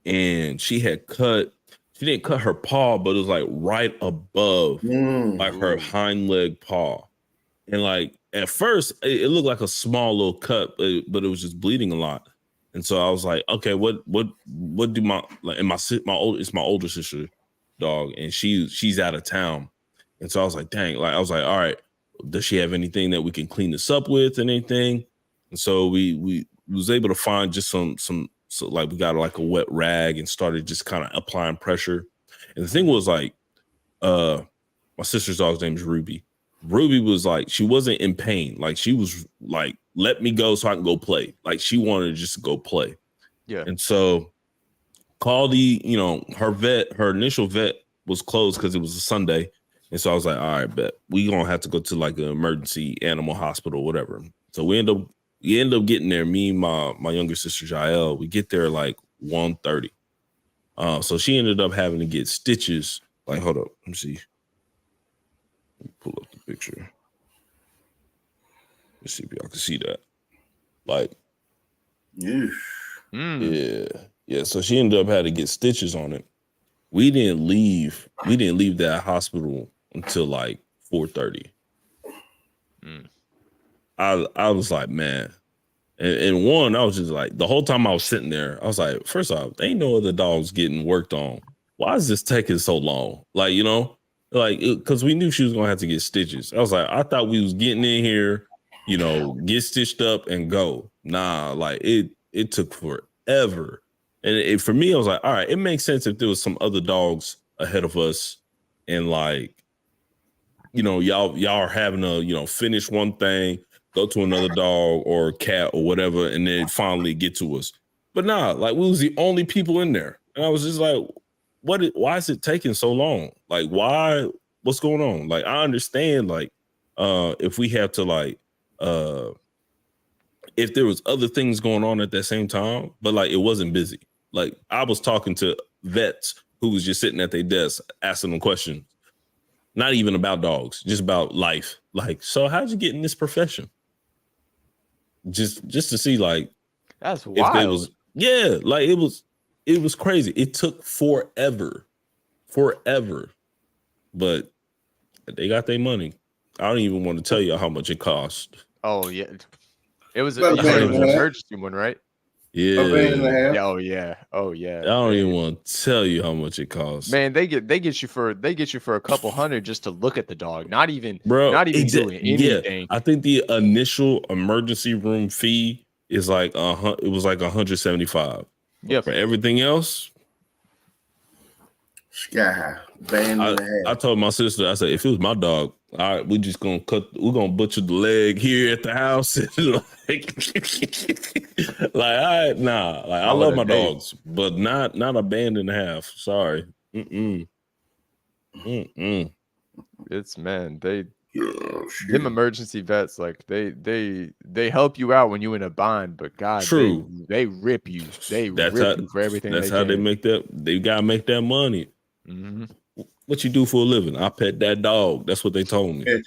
and she didn't cut her paw, but it was like right above like her hind leg paw. And like at first it looked like a small little cut, but it was just bleeding a lot. And so I was like, okay, what do my it's my older sister dog, and she's out of town. And so I was like, dang, like I was like, all right, does she have anything that we can clean this up with and anything? And so we was able to find just some so like we got like a wet rag and started just kind of applying pressure. And the thing was like, my sister's dog's name is Ruby. Ruby was like, she wasn't in pain. Like she was like, let me go so I can go play. Like she wanted to just go play. Yeah. And so call her initial vet was closed because it was a Sunday. And so I was like, all right, bet we gonna have to go to like an emergency animal hospital, whatever. So we end up getting there. Me and my younger sister Jael, we get there like 1:30. So she ended up having to get stitches. Like, hold up, let me see. Let me pull up the picture. Let's see if y'all can see that. Like, yeah. So she ended up having to get stitches on it. We didn't leave that hospital until like 4:30. I was like, man. And one, I was just like, the whole time I was sitting there, I was like, first off, there ain't no other dogs getting worked on. Why is this taking so long? Like, because we knew she was gonna have to get stitches. I was like, I thought we was getting in here, get stitched up and go. Nah, like it took forever. And for me, I was like, all right, it makes sense if there was some other dogs ahead of us, and like, y'all are having to, finish one thing, go to another dog or cat or whatever, and then finally get to us. But nah, like we was the only people in there. And I was just like, why is it taking so long? Like, what's going on? Like, I understand, like, if we have to like, if there was other things going on at that same time, but like it wasn't busy. Like I was talking to vets who was just sitting at their desk asking them questions, not even about dogs, just about life. Like, so how'd you get in this profession? Just to see, like, that's if wild. they was, yeah, like it was crazy. It took forever, but they got their money. I don't even want to tell you how much it cost. Oh yeah, it was About you said it was an $1.5 emergency one, right? Yeah. $1.5. Oh yeah. I don't even want to tell you how much it costs. Man, they get you for a couple hundred just to look at the dog. Not even Bro, doing anything. Yeah, I think the initial emergency room fee is like it was like 175. Yeah. For everything else, Sky high. I told my sister, I said, if it was my dog, all right, we're gonna butcher the leg here at the house. Like, I love my dogs, but not a band and a half. Sorry. It's them emergency vets, like they help you out when you're in a bind, but God, true, they rip you. They rip you for everything. That's how they make that. They gotta make that money. Mm-hmm. What you do for a living? I pet that dog. That's what they told me. They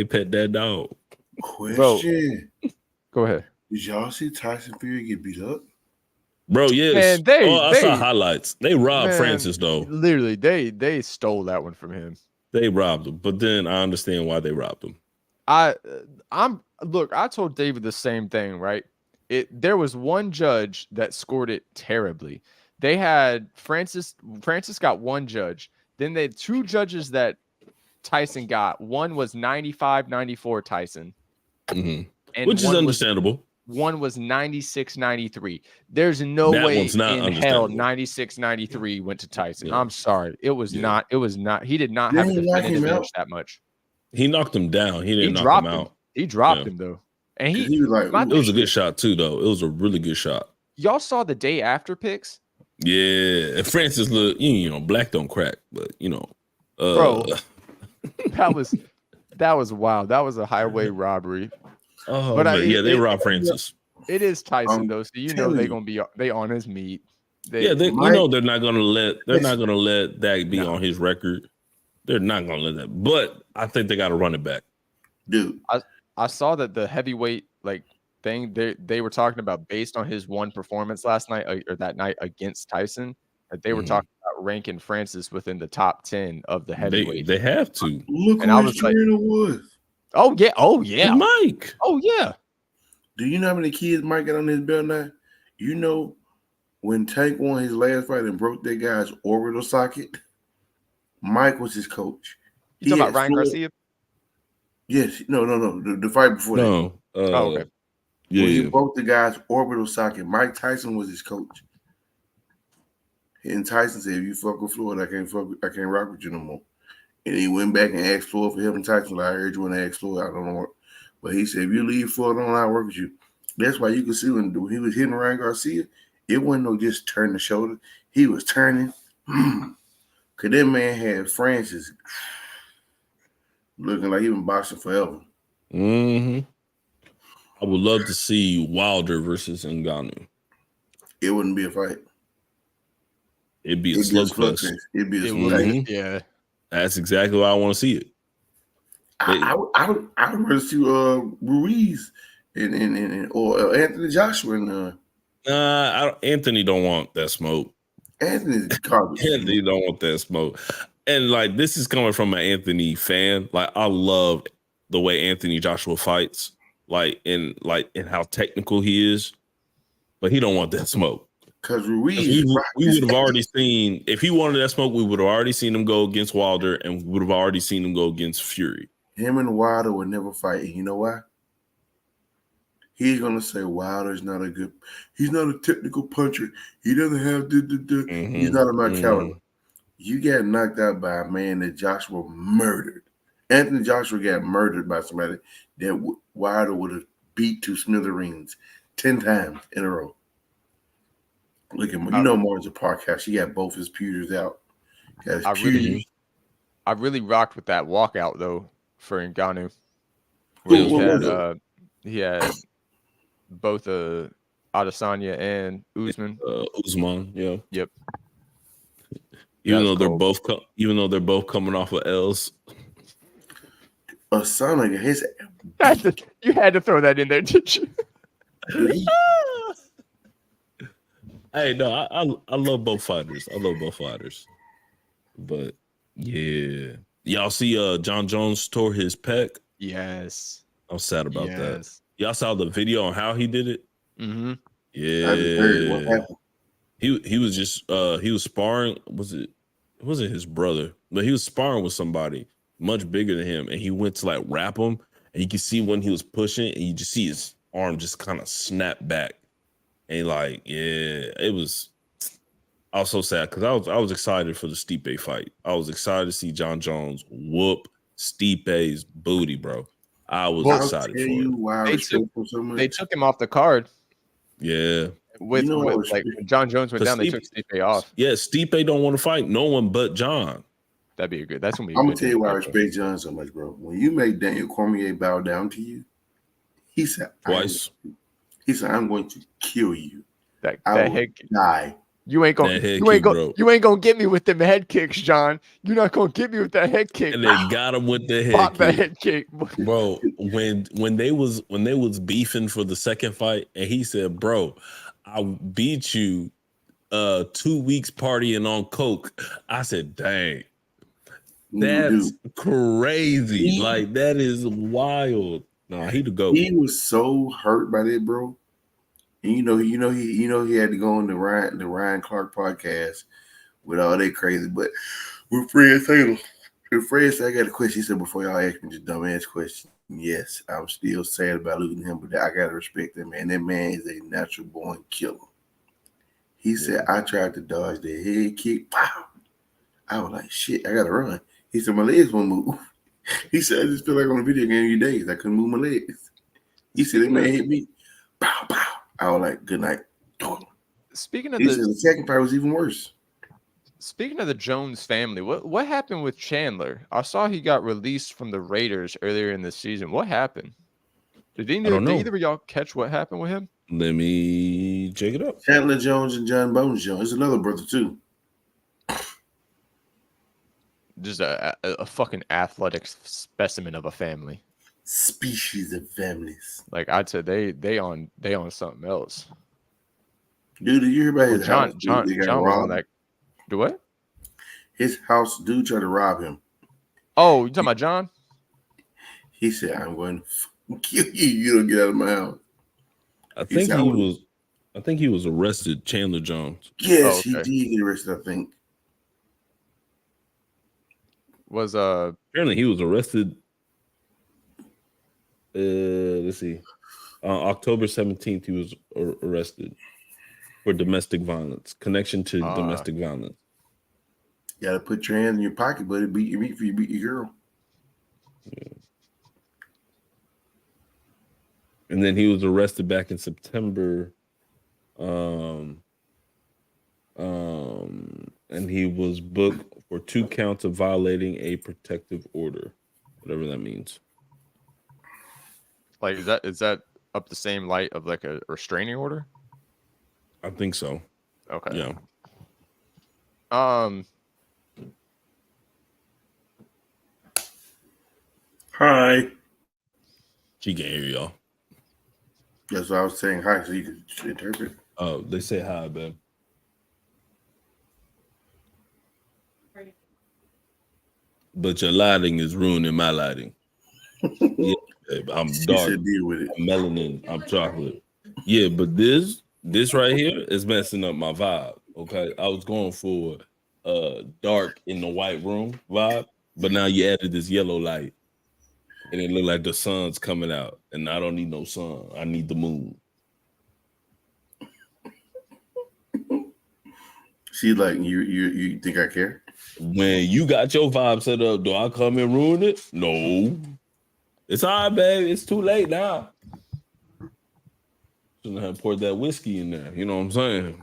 pet that dog. Question. Bro, go ahead. Did y'all see Tyson Fury get beat up? Bro, yes. Man, I saw highlights. They robbed Francis though. Literally, they stole that one from him. They robbed him, but then I understand why they robbed him. I told David the same thing, right? There was one judge that scored it terribly. They had Francis got one judge. Then they had two judges that Tyson got. One was 95-94 Tyson. Mm-hmm. And which is understandable. One was 96-93. There's no way in hell 96-93 went to Tyson. Yeah. I'm sorry. It was not. He did not have to defend his bench that much. He knocked him down. He didn't knock him out. He dropped him though. And he was like, it was a good shot too, though. It was a really good shot. Y'all saw the day after picks? Yeah. Francis looked, black don't crack, but bro, that was wild. That was a highway robbery. Oh, but they robbed Francis. It is Tyson I'm though, so you know telling they're you. gonna be they on his meat. Yeah, They Mike- they're not gonna let that be No. on his record. They're not gonna let that. But I think they got to run it back. Dude, I saw that the heavyweight like thing they were talking about based on his one performance last night or that night against Tyson, that they were Mhm. talking about ranking Francis within the top 10 of the heavyweight. They have to. look And who I his was like, trainer was. oh yeah, oh It's yeah, Mike. oh yeah. Do you know how many kids Mike got on his belt now? You know when Tank won his last fight and broke that guy's orbital socket, Mike was his coach. You He talking had about Ryan four- Garcia? Yes, no. The fight before that. No. Oh, okay. Yeah, When he yeah. broke the guy's orbital socket, Mike Tyson was his coach. And Tyson said, if you fuck with Floyd, I can't rock with you no more. And he went back and asked Floyd for help, and Tyson like, I heard you want to ask Floyd, I don't know what. But he said, if you leave Floyd alone, I'll work with you. That's why you could see when he was hitting Ryan Garcia, it wasn't no just turn the shoulder. He was turning. Because that man had Francis looking like he been boxing forever. Mm-hmm. I would love to see Wilder versus Ngannou. It wouldn't be a fight. It'd be a It'd be a slugfest. slugfest. It'd be a It slugfest. would, yeah. That's exactly why I want to see it. I would rather see Ruiz or Anthony Joshua and Anthony don't want that smoke. Anthony's garbage. Anthony don't want that smoke. And like this is coming from an Anthony fan. Like I love the way Anthony Joshua fights, like in how technical he is, but he don't want that smoke. Because Ruiz, we would have already seen if he wanted that smoke, we would have already seen him go against Wilder, and we would have already seen him go against Fury. him and Wilder would never fight. And you know why? He's gonna say Wilder's he's not a technical puncher. He doesn't have he's not in my caliber. You got knocked out by a man that Joshua murdered. Anthony Joshua got murdered by somebody that Wilder would have beat to smithereens 10 times in a row. Look at you know Martin's a podcast. He got both his pewters out. I really rocked with that walkout though for Ngannou. He had both Adesanya and Usman. Usman, yeah. Yep. Even though they're both coming off of L's. Asana, You had to throw that in there, did you? Hey, no, I love both fighters. But yeah. Y'all see John Jones tore his pec? Yes. I'm sad about that. Y'all saw the video on how he did it? Mm-hmm. Yeah. I just heard what happened. He was just he was sparring. It wasn't his brother, but he was sparring with somebody much bigger than him, and he went to like wrap him, and you can see when he was pushing, and you just see his arm just kind of snap back, and like it was. I was so sad because I was excited for the Stipe fight. I was excited to see John Jones whoop Stipe's booty, bro. I was excited for it. Why I respect him so much. They took him off the card. Yeah. With when John Jones went down, they took Stipe off. Yeah, Stipe don't want to fight no one but John. That's gonna be. I'm gonna tell you why I respect John so much, bro. When you make Daniel Cormier bow down to you, he said twice. I'm going to kill you. That head die. You ain't gonna get me with them head kicks, John. You're not gonna get me with that head kick. And they got him with the head kick. That head kick, bro. When they was beefing for the second fight, and he said, "Bro, I beat you 2 weeks partying on coke." I said, "Dang, that's crazy! Like that is wild." Nah, he the GOAT. He was so hurt by that, bro. And he had to go on the Ryan Clark podcast with all that crazy. But with Fred Taylor, I got a question. He said, before y'all ask me this dumbass question, yes, I'm still sad about losing him, but I gotta respect that man. That man is a natural born killer. He said, I tried to dodge the head kick. Pow! I was like, shit, I gotta run. He said, my legs won't move. He said, I just feel like on a video game these days. I couldn't move my legs. He said, that man hit me. Pow, pow. I was like, good night. Speaking of the second part was even worse. Speaking of the Jones family, what happened with Chandler? I saw he got released from the Raiders earlier in the season. What happened? Did either of y'all catch what happened with him? Let me check it out. Chandler Jones and John Bones Jones. There's another brother too. Just a fucking athletic specimen of a family. Species of families. Like I'd say they on something else. Dude, did you hear about Well, his house? Dude, they got John was on robbed. that. Do what? His house, dude tried to rob him. Oh, you talking about John? He said, "I'm going to kill you. You don't get out of my house." I think he was arrested, Chandler Jones. Yes, Oh, he okay. did get arrested, I think. Was Apparently he was arrested. Let's see. October 17th, he was arrested for domestic violence, connection to domestic violence. You gotta put your hands in your pocket, buddy. Beat your meat for you beat your girl. Yeah. And then he was arrested back in September. And he was booked for 2 counts of violating a protective order, whatever that means. like is that up the same light of like a restraining order? I think so. Okay. Yeah. Hi. She can't hear y'all. That's what I was saying. Hi, so you can interpret. Oh, they say hi, babe. But your lighting is ruining my lighting. Yeah, babe, I'm She dark. said deal with it. I'm melanin. I'm chocolate. Yeah, but this right here is messing up my vibe. Okay, I was going for dark in the white room vibe, but now you added this yellow light, and it looked like the sun's coming out, and I don't need no sun. I need the moon. She like you think I care? When you got your vibe set up, do I come and ruin it? No. It's all right, babe. It's too late now. Shouldn't have poured that whiskey in there. You know what I'm saying?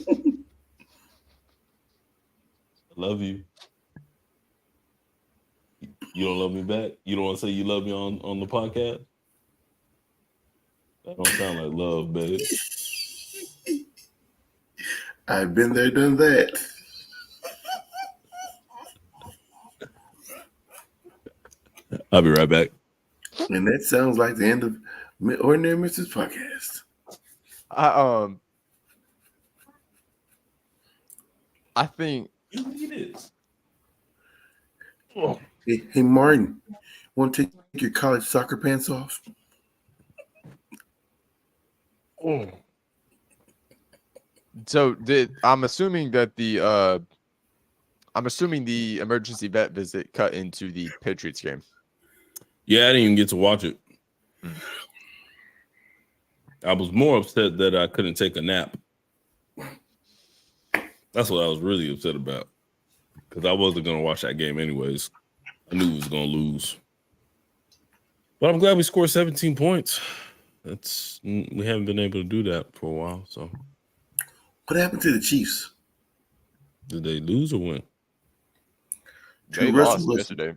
I love you. You don't love me back? You don't want to say you love me on the podcast? That don't sound like love, babe. I've been there, done that. I'll be right back. And that sounds like the end of Ordinary Mrs. Podcast. I think You need it. Hey Martin, want to take your college soccer pants off? Oh. so. I'm assuming that the emergency vet visit cut into the Patriots game. Yeah, I didn't even get to watch it. Hmm. I was more upset that I couldn't take a nap. That's what I was really upset about. Because I wasn't going to watch that game anyways. I knew we was going to lose. But I'm glad we scored 17 points. We haven't been able to do that for a while. So, What happened to the Chiefs? did they lose or win? They Russell lost Wilson. yesterday.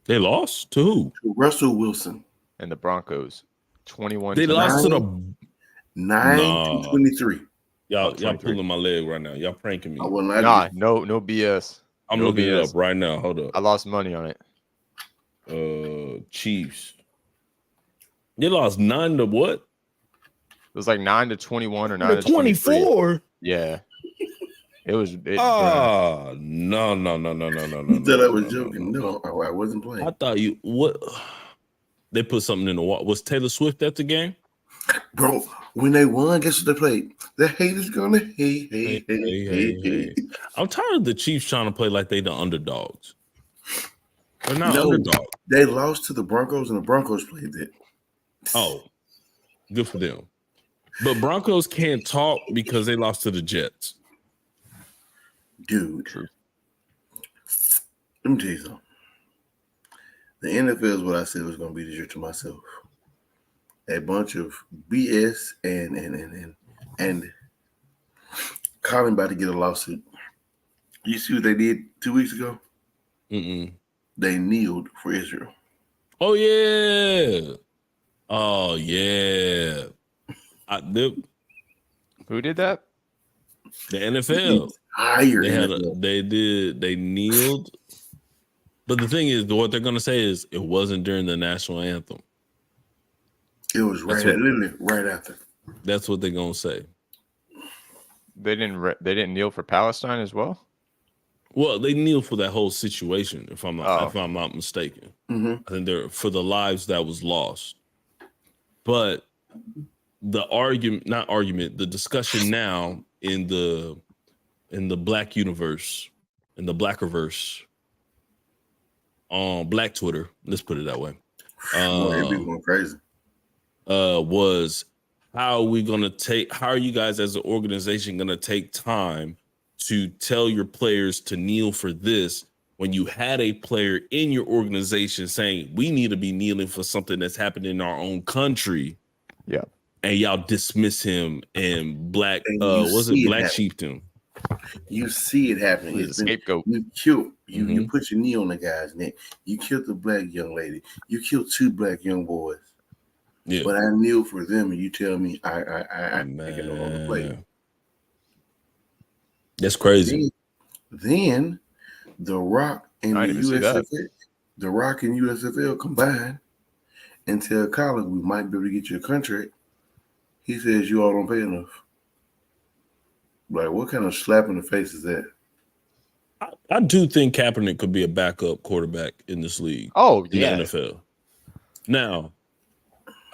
They lost to who? To Russell Wilson. And the Broncos, 21. They lost to the 9-23. Y'all 23. pulling my leg right now. Y'all pranking me. I wouldn't lie to you. No BS. I'm No looking it BS. up right now. Hold up. I lost money on it. Chiefs. They lost 9 to what? It was like 9-21 or 9-24. 24. Yeah. It was. No. You thought I was joking. No, I wasn't playing. I thought you what? They put something in the water. Was Taylor Swift at the game? Bro, when they won, guess what they played? The haters gonna hate. Hey. I'm tired of the Chiefs trying to play like they the underdogs. They're not No, underdogs. they lost to the Broncos, and the Broncos played it. Oh, good for them. But Broncos can't talk because they lost to the Jets. Dude, True. let me tell you something. The NFL is what I said was going to be this year to myself. A bunch of BS and Colin about to get a lawsuit. You see what they did 2 weeks ago? Mm-mm. They kneeled for Israel. Oh yeah. Who did that? The NFL. Higher They had NFL. they kneeled. But the thing is, what they're gonna say is it wasn't during the national anthem. It was literally right after. That's what they're gonna say. They didn't kneel for Palestine as well. Well, they kneel for that whole situation. If I'm not mistaken, Mm-hmm. I think they're for the lives that was lost. But the the discussion now in the Black universe, in the Blackerverse, on Black Twitter, let's put it that way. It'd be going crazy. Was how are you guys as an organization gonna take time to tell your players to kneel for this when you had a player in your organization saying we need to be kneeling for something that's happened in our own country? Yeah. And y'all dismiss him and black sheeped him. You see it happening. He's a scapegoat. You put your knee on the guy's neck. You killed the black young lady. You killed 2 black young boys. Yeah. But I kneel for them, and you tell me I can no longer play. That's crazy. Then The Rock and the Rock and USFL combine and tell Colin we might be able to get you a contract. He says you all don't pay enough. Like, what kind of slap in the face is that? I do think Kaepernick could be a backup quarterback in this league. Oh, in the NFL. Now,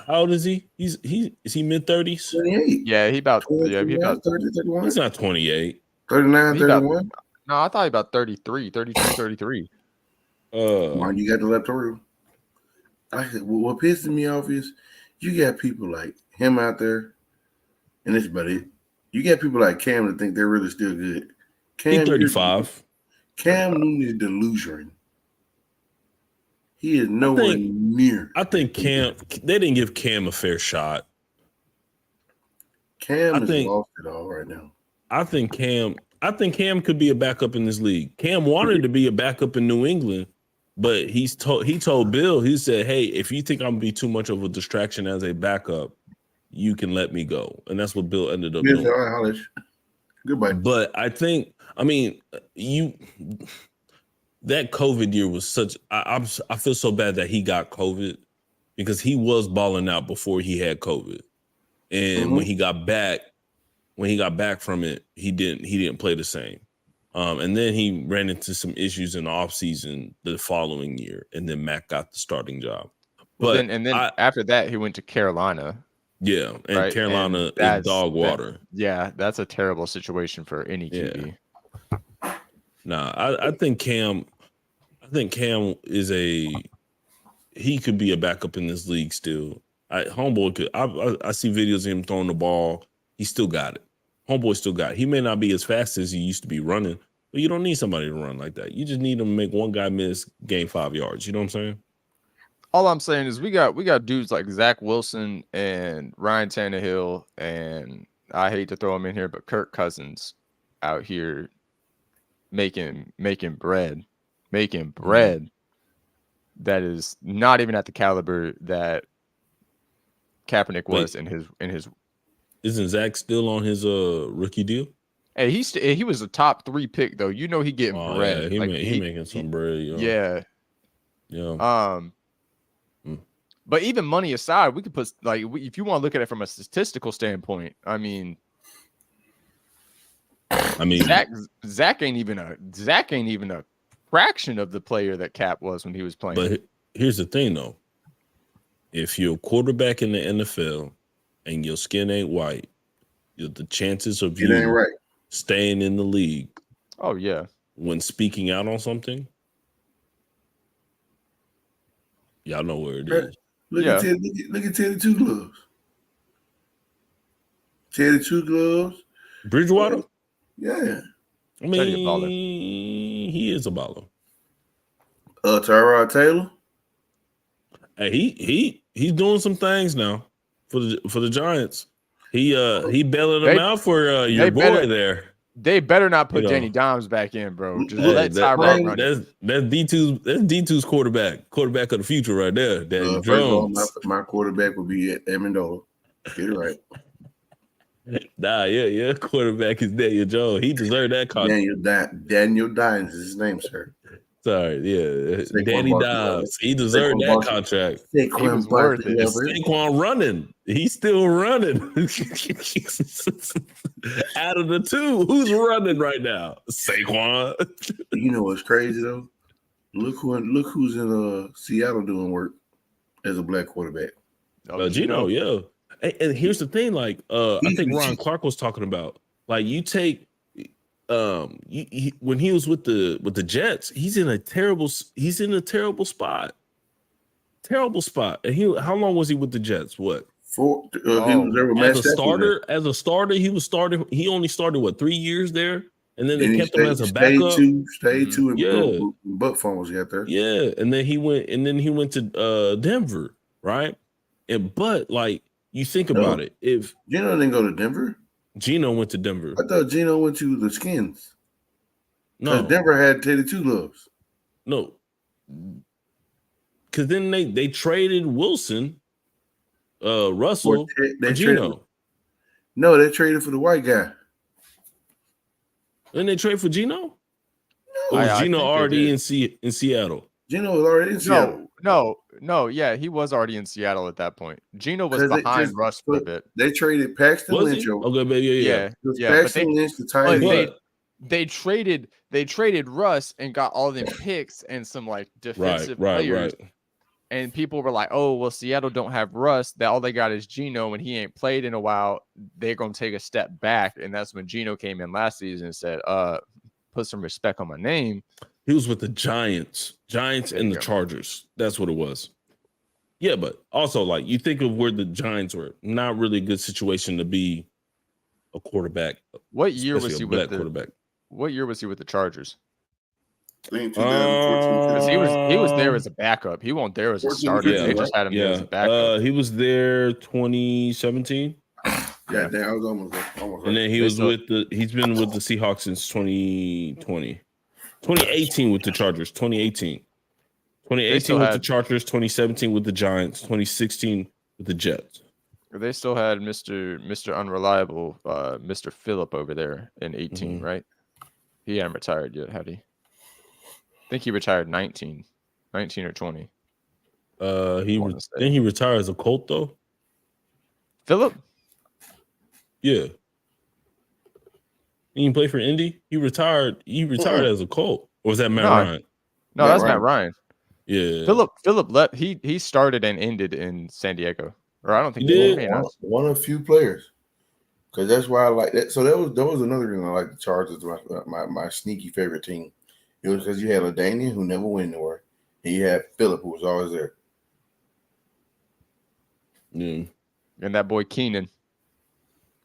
how old is he? Is he mid-30s? 28. Yeah, he about 30, 31. He's not 28. 39, 31. No, I thought he about 33, 32, 33. Why you got the electoral? What pisses me off is you got people like him out there, and that's about it. You got people like Cam that think they're really still good. He's 35. Cam Newton is delusion. He is nowhere near. I think Cam. They didn't give Cam a fair shot. Cam is lost it all right now. I think Cam could be a backup in this league. Cam wanted to be a backup in New England, but he told Bill, he said, "Hey, if you think I'm gonna be too much of a distraction as a backup, you can let me go." And that's what Bill ended up doing. All right, goodbye. But that COVID year was such. I feel so bad that he got COVID because he was balling out before he had COVID, and when he got back from it, he didn't play the same. And then he ran into some issues in the offseason the following year, and then Mac got the starting job. But after that, he went to Carolina. Yeah, and right? Carolina is dog water. That's a terrible situation for any QB. Yeah. Nah, I think Cam is he could be a backup in this league still. Homeboy could. I see videos of him throwing the ball. He still got it. Homeboy still got it. He may not be as fast as he used to be running, but you don't need somebody to run like that. You just need him to make one guy miss, gain 5 yards. You know what I'm saying? All I'm saying is we got dudes like Zach Wilson and Ryan Tannehill, and I hate to throw him in here, but Kirk Cousins out here making bread that is not even at the caliber that Kaepernick was in his. Isn't Zach still on his rookie deal? Hey, he was a top 3 pick though. You know he getting bread. Yeah, he making some bread. Yo. Yeah. Yeah. But even money aside, we could put if you want to look at it from a statistical standpoint, I mean, Zach ain't even a fraction of the player that Cap was when he was playing. But here's the thing, though: if you're a quarterback in the NFL and your skin ain't white, the chances of you staying in the league, oh yeah, when speaking out on something, y'all know where it is. Look at Teddy Two Gloves. Teddy Two Gloves. Bridgewater? Yeah. I mean, he is a baller. Tyrod Taylor. Hey, he's doing some things now for the Giants. He bailing them out for your boy there. They better not put Danny Dimes back in, bro. Just let Tyrod run. That's D2's quarterback of the future right there. Danny Jones. My quarterback would be Amendola. Get it right. Nah, yeah. Quarterback is Daniel Jones. He deserved that contract. Daniel Dines is his name, sir. Sorry, yeah. Saquon Danny Barkley Dobbs. He deserved Saquon that Barkley. contract. He Saquon was Barkley worth it. It's lover. Saquon running. He's still running. Out of the two, who's running right now? Saquon. You know what's crazy though? Look who's in Seattle doing work as a black quarterback. Gino, yeah. And here's the thing, like I think He's- Ron Clark was talking about, like you take when he was with the Jets, he's in a terrible spot. Terrible spot. And how long was he with the Jets? What? He was there with Matt Stafford. As a starter, he only started what 3 years there, and then they kept him as a stayed backup. two, Yeah. Buck Fumbles got there. Yeah, and then he went to Denver, right? But like you think about it, if Gino didn't go to Denver, Gino went to Denver. I thought Gino went to the Skins. No, Denver had Teddy Two Gloves. No, because then they traded Wilson, Russell, for Gino. No, they traded for the white guy. Didn't they trade for Gino? No, or was Gino already in Seattle? Gino was already in Seattle. No, yeah, he was already in Seattle at that point. Gino was behind Russ for a bit. They traded Paxton Lynch. Okay, baby, yeah. Paxton Lynch, the tight end. They traded Russ and got all them picks and some like defensive players. Right. And people were like, "Oh, well, Seattle don't have Russ. All they got is Gino, and he ain't played in a while. They're gonna take a step back." And that's when Gino came in last season and said, put some respect on my name." He was with the Giants and the Chargers. That's what it was. Yeah, but also like you think of where the Giants were, not really a good situation to be a quarterback. What year was he with quarterback? What year was he with the Chargers? I think 2014. Because he was there as a backup. He wasn't there as a starter. They just had him there as a backup. He was there 2017. Yeah, I was almost and then he's been with the Seahawks since 2020. 2018 with the Chargers. 2018 with the Chargers. 2017 with the Giants. 2016 with the Jets. They still had Mr. Unreliable, Mr. Phillip over there in 18, right? He hadn't retired yet, had he? I think he retired 19 or 20. He retired as a Colt though. Phillip? Yeah. He didn't play for Indy. He retired as a Colt. Or was that Matt Ryan? No, that's Matt Ryan. Yeah. Phillip left. He started and ended in San Diego. Or I don't think he did. One of few players. Because that's why I like that. So that was another reason I like the Chargers, my sneaky favorite team. It was because you had LaDainian who never went nowhere, and you had Phillip who was always there. Yeah. And that boy Keenan.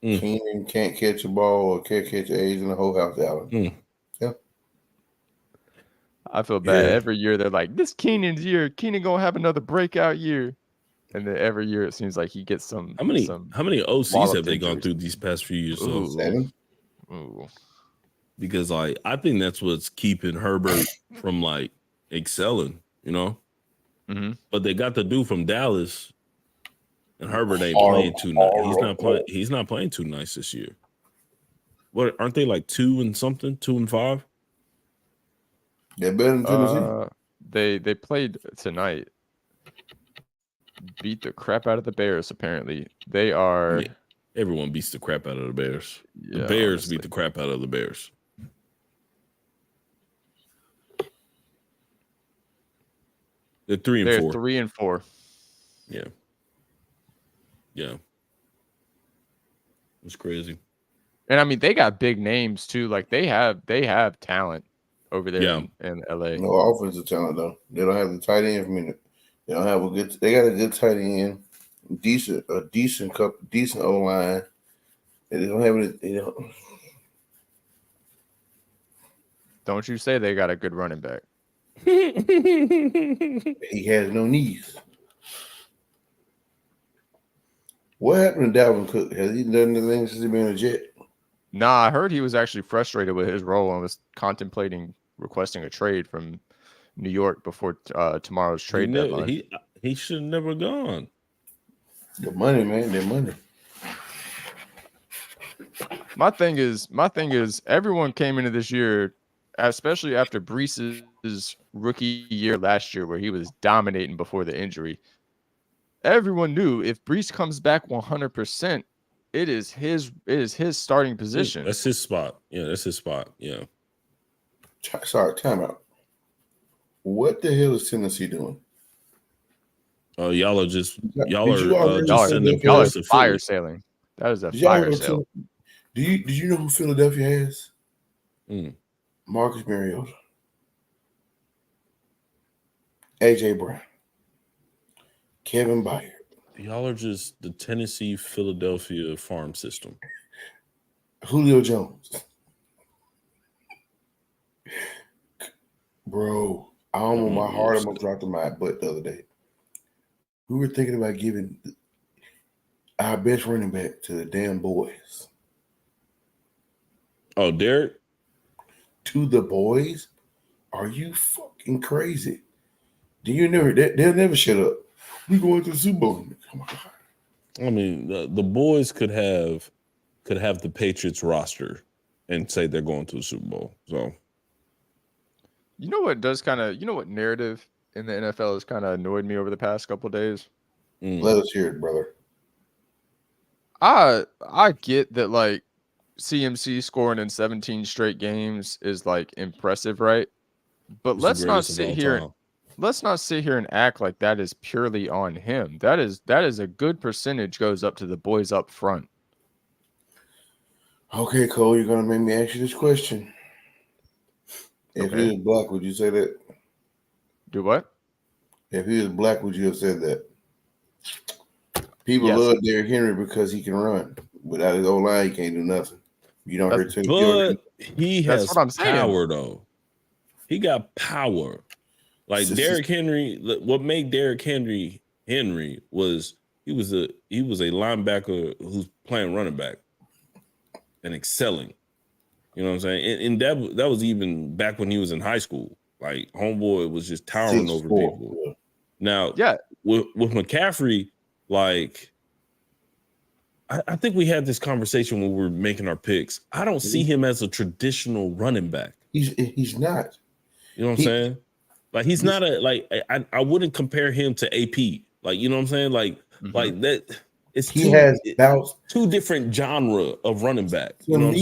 Keenan can't catch a ball or can't catch A's in the whole house, Allen. Yeah. I feel bad. Every year they're like, this Keenan's year. Keenan gonna have another breakout year. And then every year it seems like he gets some. How many OCs have they gone through these past few years? Ooh. 7. Ooh. Because like I think that's what's keeping Herbert from like excelling, you know. But they got the dude from Dallas, and Herbert ain't playing too nice. He's not playing too nice this year. What aren't they like 2 and something, 2 and 5? They're better than Tennessee. They played tonight. Beat the crap out of the Bears. Apparently, they are. Yeah, everyone beats the crap out of the Bears. Yeah, the Bears beat the crap out of the Bears. They're 3 and 4. They're 3 and 4. Yeah. Yeah. It's crazy. And I mean, they got big names too. Like they have talent over there in LA. No offensive talent though. They don't have the tight end from it. They don't have a good. They got a good tight end, decent O line. They don't have it. They don't. Don't you say they got a good running back? He has no knees. What happened to Dalvin Cook? Has he done anything since he been a Jet? Nah, I heard he was actually frustrated with his role and was contemplating requesting a trade from New York before tomorrow's trade deadline. He should have never gone. The money, man. The money. My thing is, everyone came into this year, especially after Breeze's rookie year last year, where he was dominating before the injury. Everyone knew if Brees comes back 100%, it is his starting position. That's his spot. Yeah, that's his spot. Yeah. Sorry, timeout. What the hell is Tennessee doing? Y'all are just Did you all hear just who sending Y'all Philadelphia are players has? to fire Philly. sailing. That is a Did y'all fire go sale. to? Did you know who Philadelphia has? Mm. Marcus Mariota, AJ Brown, Kevin Byard, Y'all are just the Tennessee Philadelphia farm system. Julio Jones. Bro, I almost my heart almost dropped in my butt the other day. We were thinking about giving our best running back to the damn boys. Oh, Derek? To the boys? Are you fucking crazy? Do you never? They'll never shut up. We going to the Super Bowl. Oh my God. I mean, the boys could have the Patriots roster and say they're going to the Super Bowl. So You know what narrative in the NFL has kind of annoyed me over the past couple of days? Let us hear it, brother. I get that like CMC scoring in 17 straight games is like impressive, right? But it's the greatest of all time. let's not sit here and act like that is purely on him. That is a good percentage goes up to the boys up front. Okay, Cole, you're gonna make me ask you this question. If Okay. he was black, would you say that? Do what? If he was black, would you have said that? People Yes. love Derrick Henry because he can run. Without his old line, he can't do nothing. You don't That's- hurt him. But he That's has what I'm saying. power though. He got power. Like Derrick Henry, what made Derrick Henry was he was a linebacker who's playing running back and excelling. You know what I'm saying? And that was even back when he was in high school. Like homeboy was just towering over 6'4". people. Now, Yeah. with McCaffrey, like I think we had this conversation when we were making our picks. I don't see him as a traditional running back. He's not. You know what I'm saying? Like he's not a like I wouldn't compare him to AP. Like you know what I'm saying? Like that. It's two different genre of running back. You know what I'm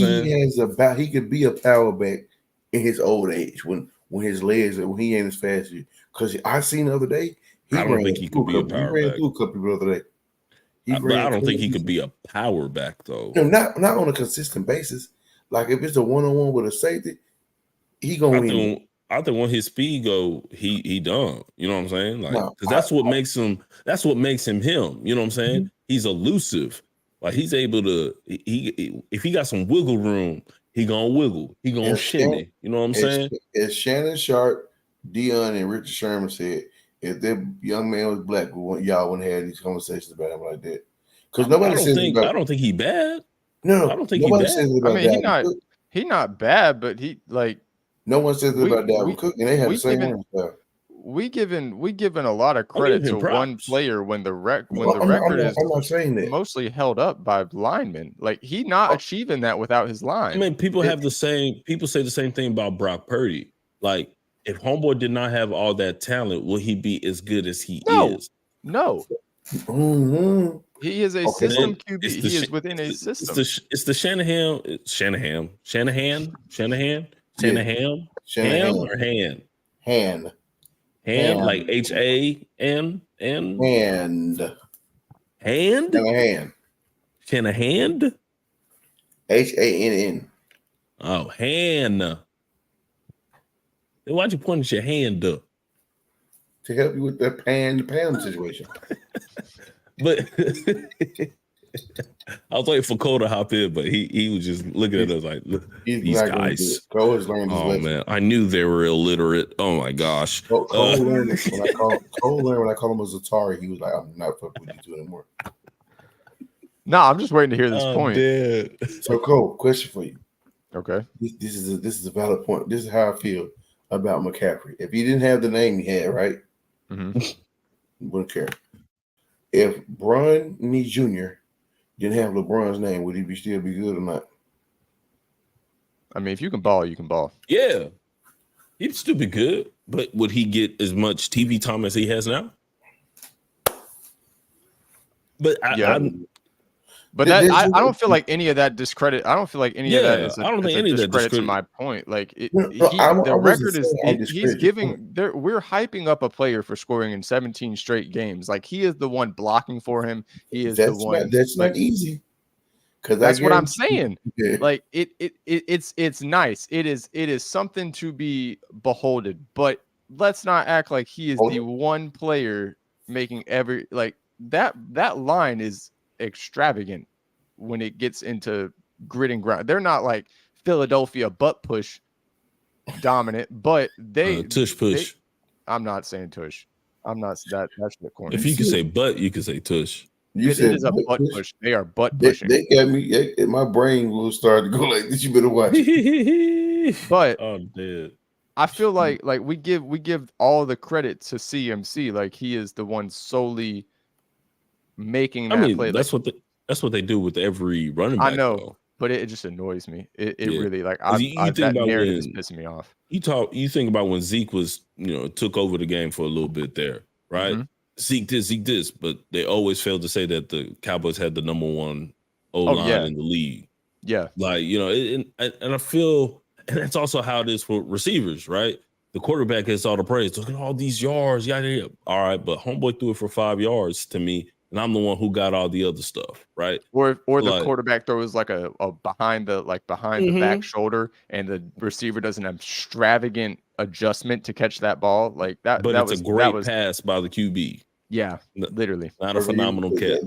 saying? He could be a power back in his old age when his legs when he ain't as fast as you. Because I seen the other day I don't think he could be a power back. He ran through a couple people the other day. But I don't think he could be a power back though. No, not on a consistent basis. Like if it's a one-on-one with a safety, he gonna win. I think when his speed go, he done. You know what I'm saying? Like because that's what makes him him. You know what I'm saying? He's elusive. Like he's able to if he got some wiggle room, he gonna wiggle. He gonna shimmy. You know what I'm saying? As Shannon Sharp, Dion, and Richard Sherman said, if that young man was black, y'all wouldn't have these conversations about him like that. Because nobody says I don't think he bad. No, I don't think nobody he bad. says about that. He not bad, but he like no one says about Dalvin Cook, and they have the same running style. We given a lot of credit to one player when the record is I'm not saying that. Mostly held up by linemen. Like he not achieving that without his line. I mean, people say the same thing about Brock Purdy. Like if homeboy did not have all that talent, will he be as good as he is? No. Mm-hmm. He is a system QB. He is within a system. It's the Shanahan or Han? Hand like HAN hand. Shanahan. HANN. Oh, hand. Then why'd you point at your hand up? To help you with the Pam situation. But I was waiting for Cole to hop in, but he was just looking at us like, these guys. Cole has learned his lesson. Man, I knew they were illiterate. Oh my gosh. Cole learned it when I called him a Zatari. He was like, I'm not fucking with you two anymore. No, I'm just waiting to hear this point. Dude. So Cole, question for you. Okay. This is a valid point. This is how I feel about McCaffrey. If he didn't have the name he had, right? Wouldn't care. If Bron Nee Jr. didn't have LeBron's name, would he still be good or not? I mean, if you can ball, you can ball. Yeah, he'd still be good, but would he get as much TV time as he has now? But But I don't feel like any of that discredit. I don't feel like any of that is I don't think a any of that discredit to discredit. my point. Like I the wasn't record is saying I he's discredit your giving there. We're hyping up a player for scoring in 17 straight games. Like he is the one blocking for him. He is the one. That's like, not easy. Because that's what I'm saying. Yeah. Like it's nice. It is something to be beholden. But let's not act like he is the one player making every like that line is extravagant when it gets into grit and grind. They're not like Philadelphia butt push dominant, but Tush push. I'm not saying tush. I'm not that's the corner. If you could say butt, you could say tush. It is a butt push. They are butt pushing. They got me. My brain will start to go like this. You better watch it. But I'm dead. I feel like we give all the credit to CMC. Like he is the one solely making that play. That's what they do with every running back. I know, though. but it just annoys me. It really like you think that about narrative is pissing me off. You think about when Zeke was took over the game for a little bit there, right? Mm-hmm. Zeke this, but they always failed to say that the Cowboys had the number one O-line in the league. Yeah, like and I feel, and that's also how it is for receivers, right? The quarterback gets all the praise. Look at all these yards, yada. All right, but homeboy threw it for 5 yards to me, and I'm the one who got all the other stuff, right? Or the quarterback throws like a behind the back shoulder, and the receiver does an extravagant adjustment to catch that ball like that. But that it's was a great was, pass by the QB. Yeah, literally, not a phenomenal catch.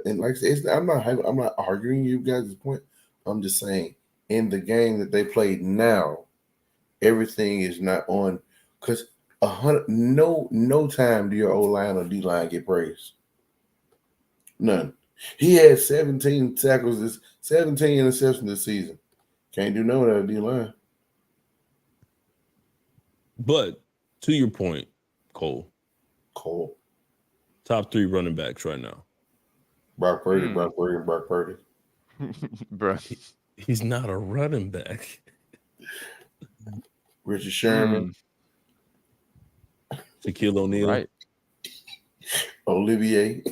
And like I said, I'm not arguing you guys' point. I'm just saying in the game that they played now, everything is not on because no time do your O line or D line get praised. None. He had 17 tackles, 17 interceptions this season. Can't do no without a D line. But to your point, Cole. Top 3 running backs right now. Brock Purdy, Brock Purdy. Bro. He's not a running back. Richard Sherman. Shaquille O'Neal. Right. Olivier.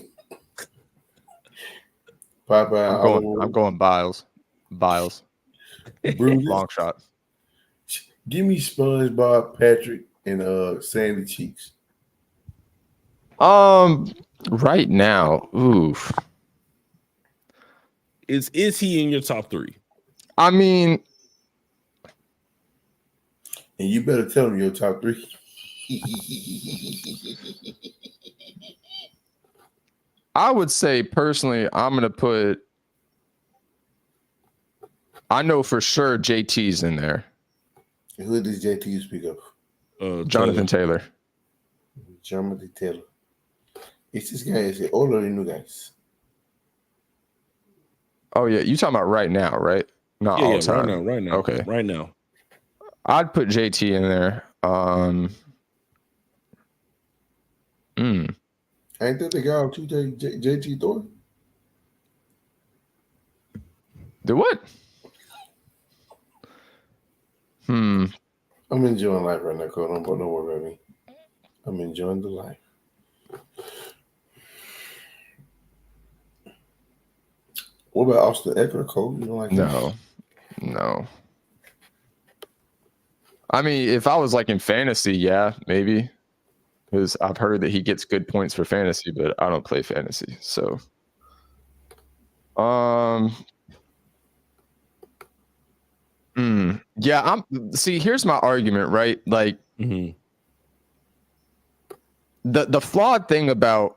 Popeye. I'm going Biles. Bruce. Long shot. Give me SpongeBob, Patrick, and Sandy Cheeks. Right now, oof. Is he in your top 3? I mean, and you better tell him your top 3. I would say personally, I'm gonna put. I know for sure JT's in there. Who does JT speak of? Jonathan Taylor. Jonathan Taylor. It's this guy. It's all of the new guys. Oh yeah, you talking about right now, right? Not all the time. Right now. Okay, right now. I'd put JT in there. Ain't that the guy on JT Thornton? The what? I'm enjoying life right now, Cole. Don't worry about me. I'm enjoying the life. What about Austin Eckler, Cole? You don't like that? No. I mean, if I was like in fantasy, yeah, maybe. Because I've heard that he gets good points for fantasy, but I don't play fantasy. So yeah, here's my argument, right? Like the flawed thing about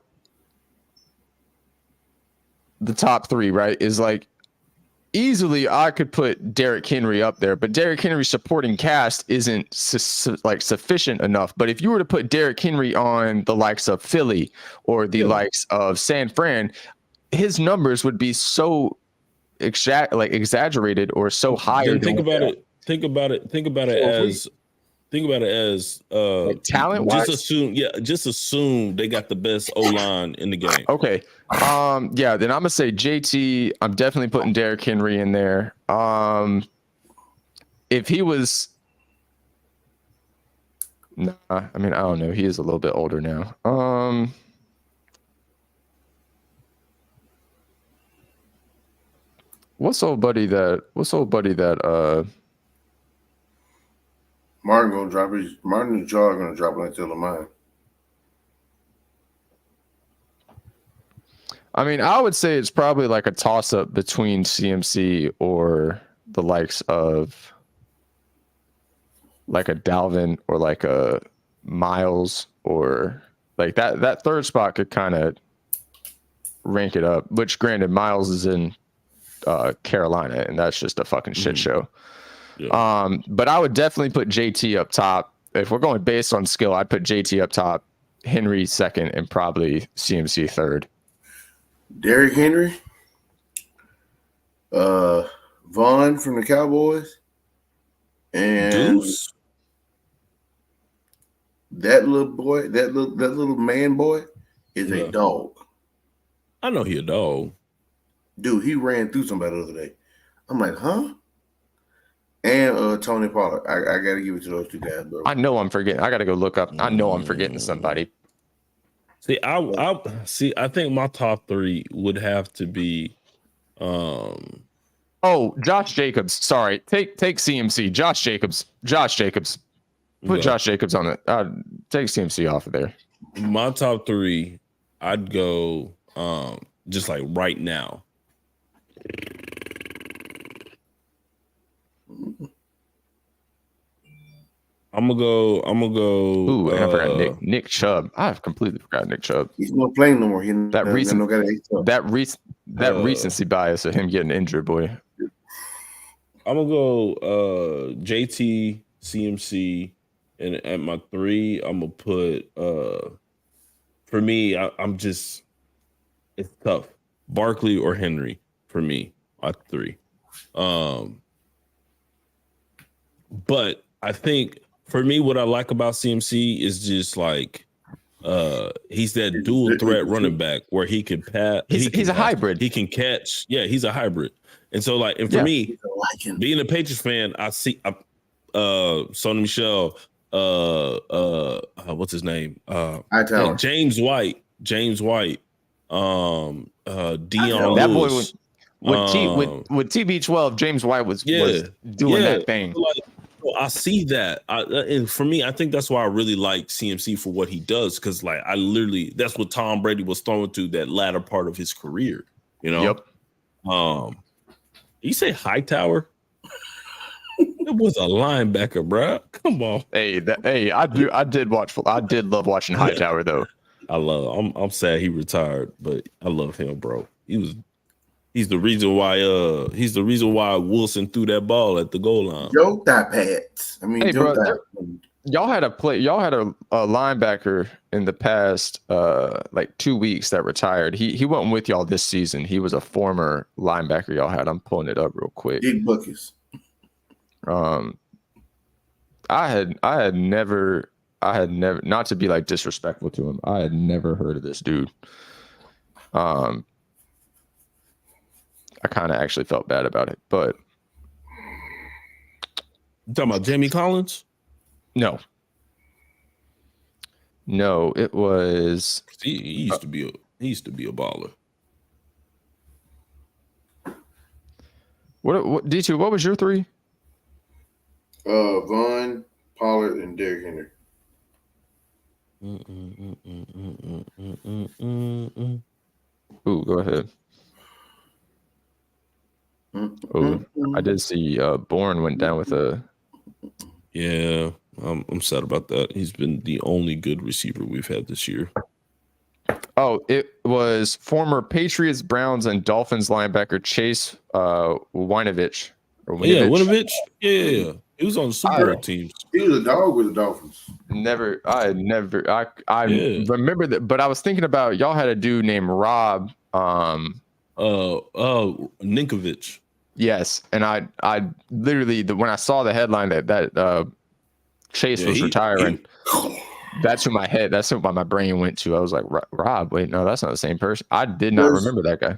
the top 3, right, is like easily I could put Derrick Henry up there, but Derrick Henry's supporting cast isn't sufficient enough. But if you were to put Derrick Henry on the likes of Philly or the likes of San Fran, his numbers would be so exaggerated or so higher. Think about it as like talent. Just assume they got the best O-line in the game. Okay. Yeah, then I'm gonna say JT. I'm definitely putting Derrick Henry in there. if he was, nah, I mean, I don't know. He is a little bit older now. What's old buddy that? Martin and Jaw are gonna drop it until mine. I mean, I would say it's probably like a toss up between CMC or the likes of like a Dalvin or like a Miles, or like that third spot could kind of rank it up, which granted Miles is in Carolina and that's just a fucking shit show. Yeah. But I would definitely put JT up top. If we're going based on skill, I'd put JT up top, Henry second, and probably CMC third. Derrick Henry, Vaughn from the Cowboys, and Deuce. That little boy, that little man boy, is a dog. I know he a dog. Dude, he ran through somebody the other day. I'm like, huh? And Tony Pollard. I got to give it to those two guys, bro. I know I'm forgetting. I got to go look up. I know I'm forgetting somebody. See, I think my top three would have to be Josh Jacobs. Sorry. Take CMC. Josh Jacobs. Put Josh Jacobs on it. Take CMC off of there. My top three, I'd go just like right now. I'm gonna go. Ooh, and I forgot Nick Chubb. I've completely forgot Nick Chubb. He's not playing no more. That recency bias of him getting injured, boy. I'm gonna go JT, CMC, and at my three, I'm gonna put for me, I'm just, it's tough. Barkley or Henry for me at three. But I think for me, what I like about CMC is just like he's that dual threat running back where he can pass. He's a hybrid. He can catch. Yeah, he's a hybrid. And so, like, and for me, being a Patriots fan, I see Sonny Michel, what's his name? James White, Dion that Lewis. Boy with TB12, James White was doing that thing. Like, I see that, and for me, I think that's why I really like CMC for what he does, because like that's what Tom Brady was throwing to that latter part of his career. You know. Yep. You say Hightower? It was a linebacker, bro. Come on. I did love watching Hightower though. I'm sad he retired, but I love him, bro. He's the reason why Wilson threw that ball at the goal line. Joe Pats. I mean, y'all had a linebacker in the past like 2 weeks that retired. He wasn't with y'all this season. He was a former linebacker y'all had. I'm pulling it up real quick. Big buckets. I had never, not to be like disrespectful to him, I had never heard of this dude. I kind of actually felt bad about it, but you talking about Jamie Collins? No, it was. He used to be a baller. What D2? What was your three? Vaughn, Pollard, and Derrick Henry. Ooh, go ahead. Oh, I did see Bourne went down with a. Yeah, I'm sad about that. He's been the only good receiver we've had this year. Oh, it was former Patriots, Browns, and Dolphins linebacker Chase Winovich. Yeah, Winovich. Yeah, he was on the Super Bowl teams. He was a dog with the Dolphins. I remember that, but I was thinking about y'all had a dude named Rob. Ninkovich. Yes, and I literally when I saw the headline that Chase was retiring, that's what my brain went to. I was like, Rob, wait, no, that's not the same person. I did not remember that guy.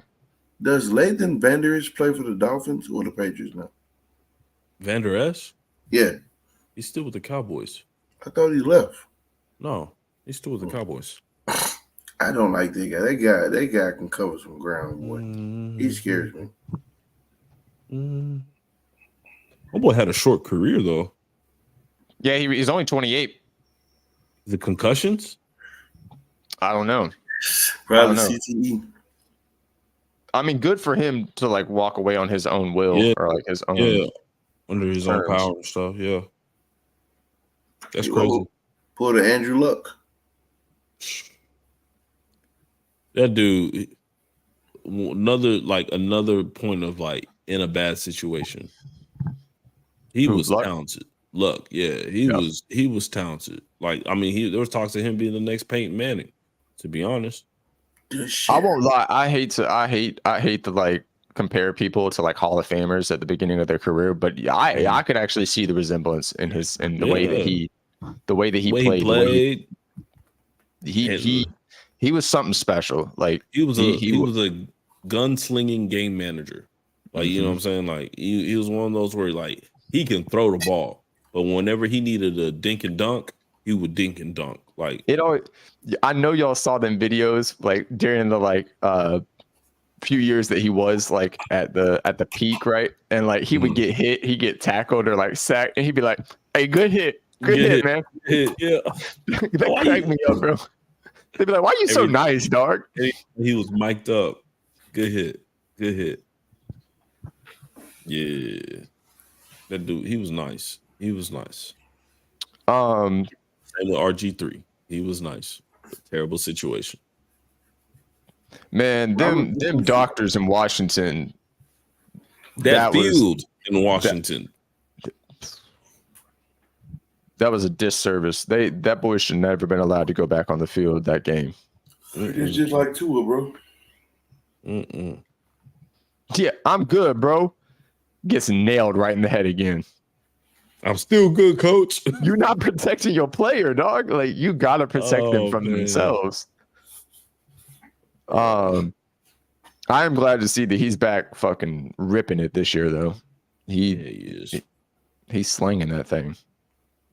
Does Leighton Vander Esch play for the Dolphins or the Patriots now? Vander Esch? Yeah. He's still with the Cowboys. I thought he left. No, he's still with the Cowboys. I don't like that guy. That guy can cover some ground, boy. He scares me. My boy had a short career though. Yeah, he's only 28. The concussions? I don't know. Probably CTE. I mean, good for him to like walk away on his own will or like his own under his own power and stuff. Yeah, that's crazy. Pull the Andrew Luck. That dude, another point of like in a bad situation. He was talented. Luck, yeah, he was talented. Like, I mean, there was talks of him being the next Peyton Manning. To be honest, I won't lie. I hate to like compare people to like Hall of Famers at the beginning of their career, but I could actually see the resemblance in the way that he played. He was something special. Like he was a gunslinging game manager. Like, you know what I'm saying? Like he was one of those where like he can throw the ball, but whenever he needed a dink and dunk, he would dink and dunk. Like it always. I know y'all saw them videos like during the like few years that he was like at the peak, right? And like he would get hit, he'd get tackled or like sacked, and he'd be like, "Hey, good hit, man." Yeah, that cracked me up, bro. They'd be like, "Why are you so nice, dog?" He was mic'd up. Good hit. Yeah, that dude, he was nice. Same with RG3. He was nice. Terrible situation. Man, them doctors in Washington. That field in Washington. That was a disservice. That boy should never been allowed to go back on the field that game. It's just like Tua, bro. Yeah, I'm good, bro. Gets nailed right in the head again. I'm still good, coach. You're not protecting your player, dog. Like you gotta protect them from themselves. I am glad to see that he's back fucking ripping it this year, though. He is. He's slinging that thing.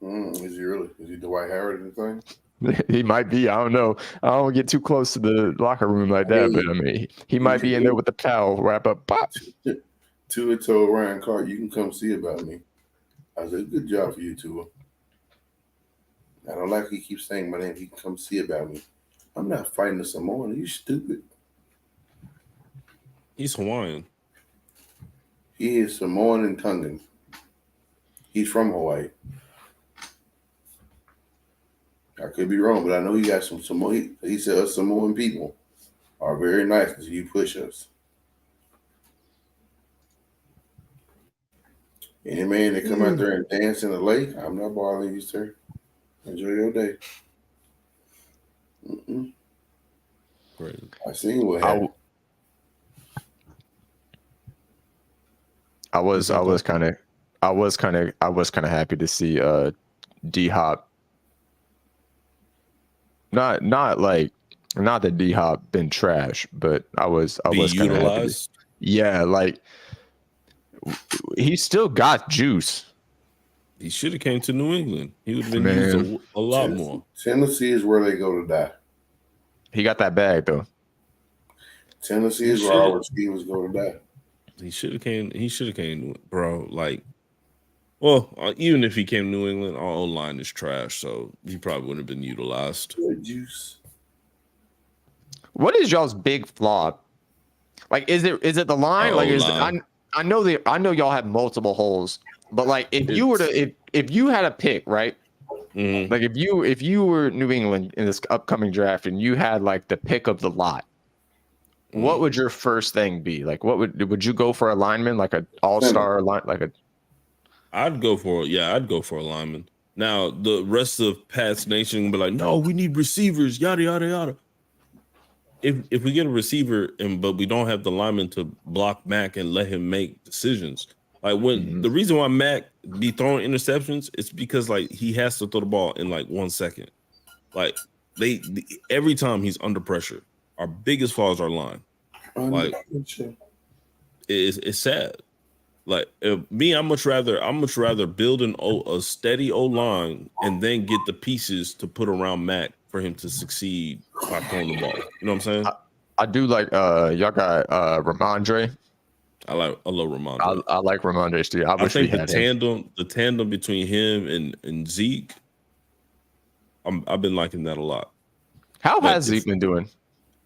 Is he really? Is he Dwight Howard in the thing? He might be. I don't know. I don't get too close to the locker room like that, but I mean, he might be in there with the towel, wrap up, pop. Tua told Ryan Clark, "You can come see about me." I said, "Good job for you, Tua." I don't like he keeps saying my name. He can come see about me. I'm not fighting the Samoan. Are you stupid? He's Hawaiian. He is Samoan and Tongan. He's from Hawaii. I could be wrong, but I know he got some Samoan. He said us Samoan people are very nice until you push us. Any man that come out there and dance in the lake, I'm not bothering you, sir. Enjoy your day. Great. I seen what happened. I was kind of happy to see D Hop. Not that D Hop been trash, but I was kind of happy. Yeah, like he still got juice. He should have came to New England. He would have been used a lot more. Tennessee is where they go to die. He got that bag though. Tennessee is where our Stevens go to die. He should have came, bro. Like, well, even if he came to New England, our O-line is trash, so he probably wouldn't have been utilized. Good juice. What is y'all's big flaw? Like, is it the line? Like, I know y'all have multiple holes, but like, if you had a pick, right? Mm-hmm. Like, if you were New England in this upcoming draft and you had like the pick of the lot, what would your first thing be? Like, what would you go for a lineman, like an all-star line, like a? I'd go for a lineman. Now the rest of Pat's Nation will be like, no, we need receivers, yada yada yada. If we get a receiver but we don't have the lineman to block Mac and let him make decisions, like when the reason why Mac be throwing interceptions is because like he has to throw the ball in like 1 second. Like every time he's under pressure. Our biggest flaw is our line. Like it's sad. I'm much rather build a steady O line and then get the pieces to put around Mac for him to succeed by throwing the ball. You know what I'm saying? I do like y'all got Ramondre. I love Ramondre. I like Ramondre too. I wish think we had him. the tandem between him and Zeke, I've been liking that a lot. How has Zeke been doing?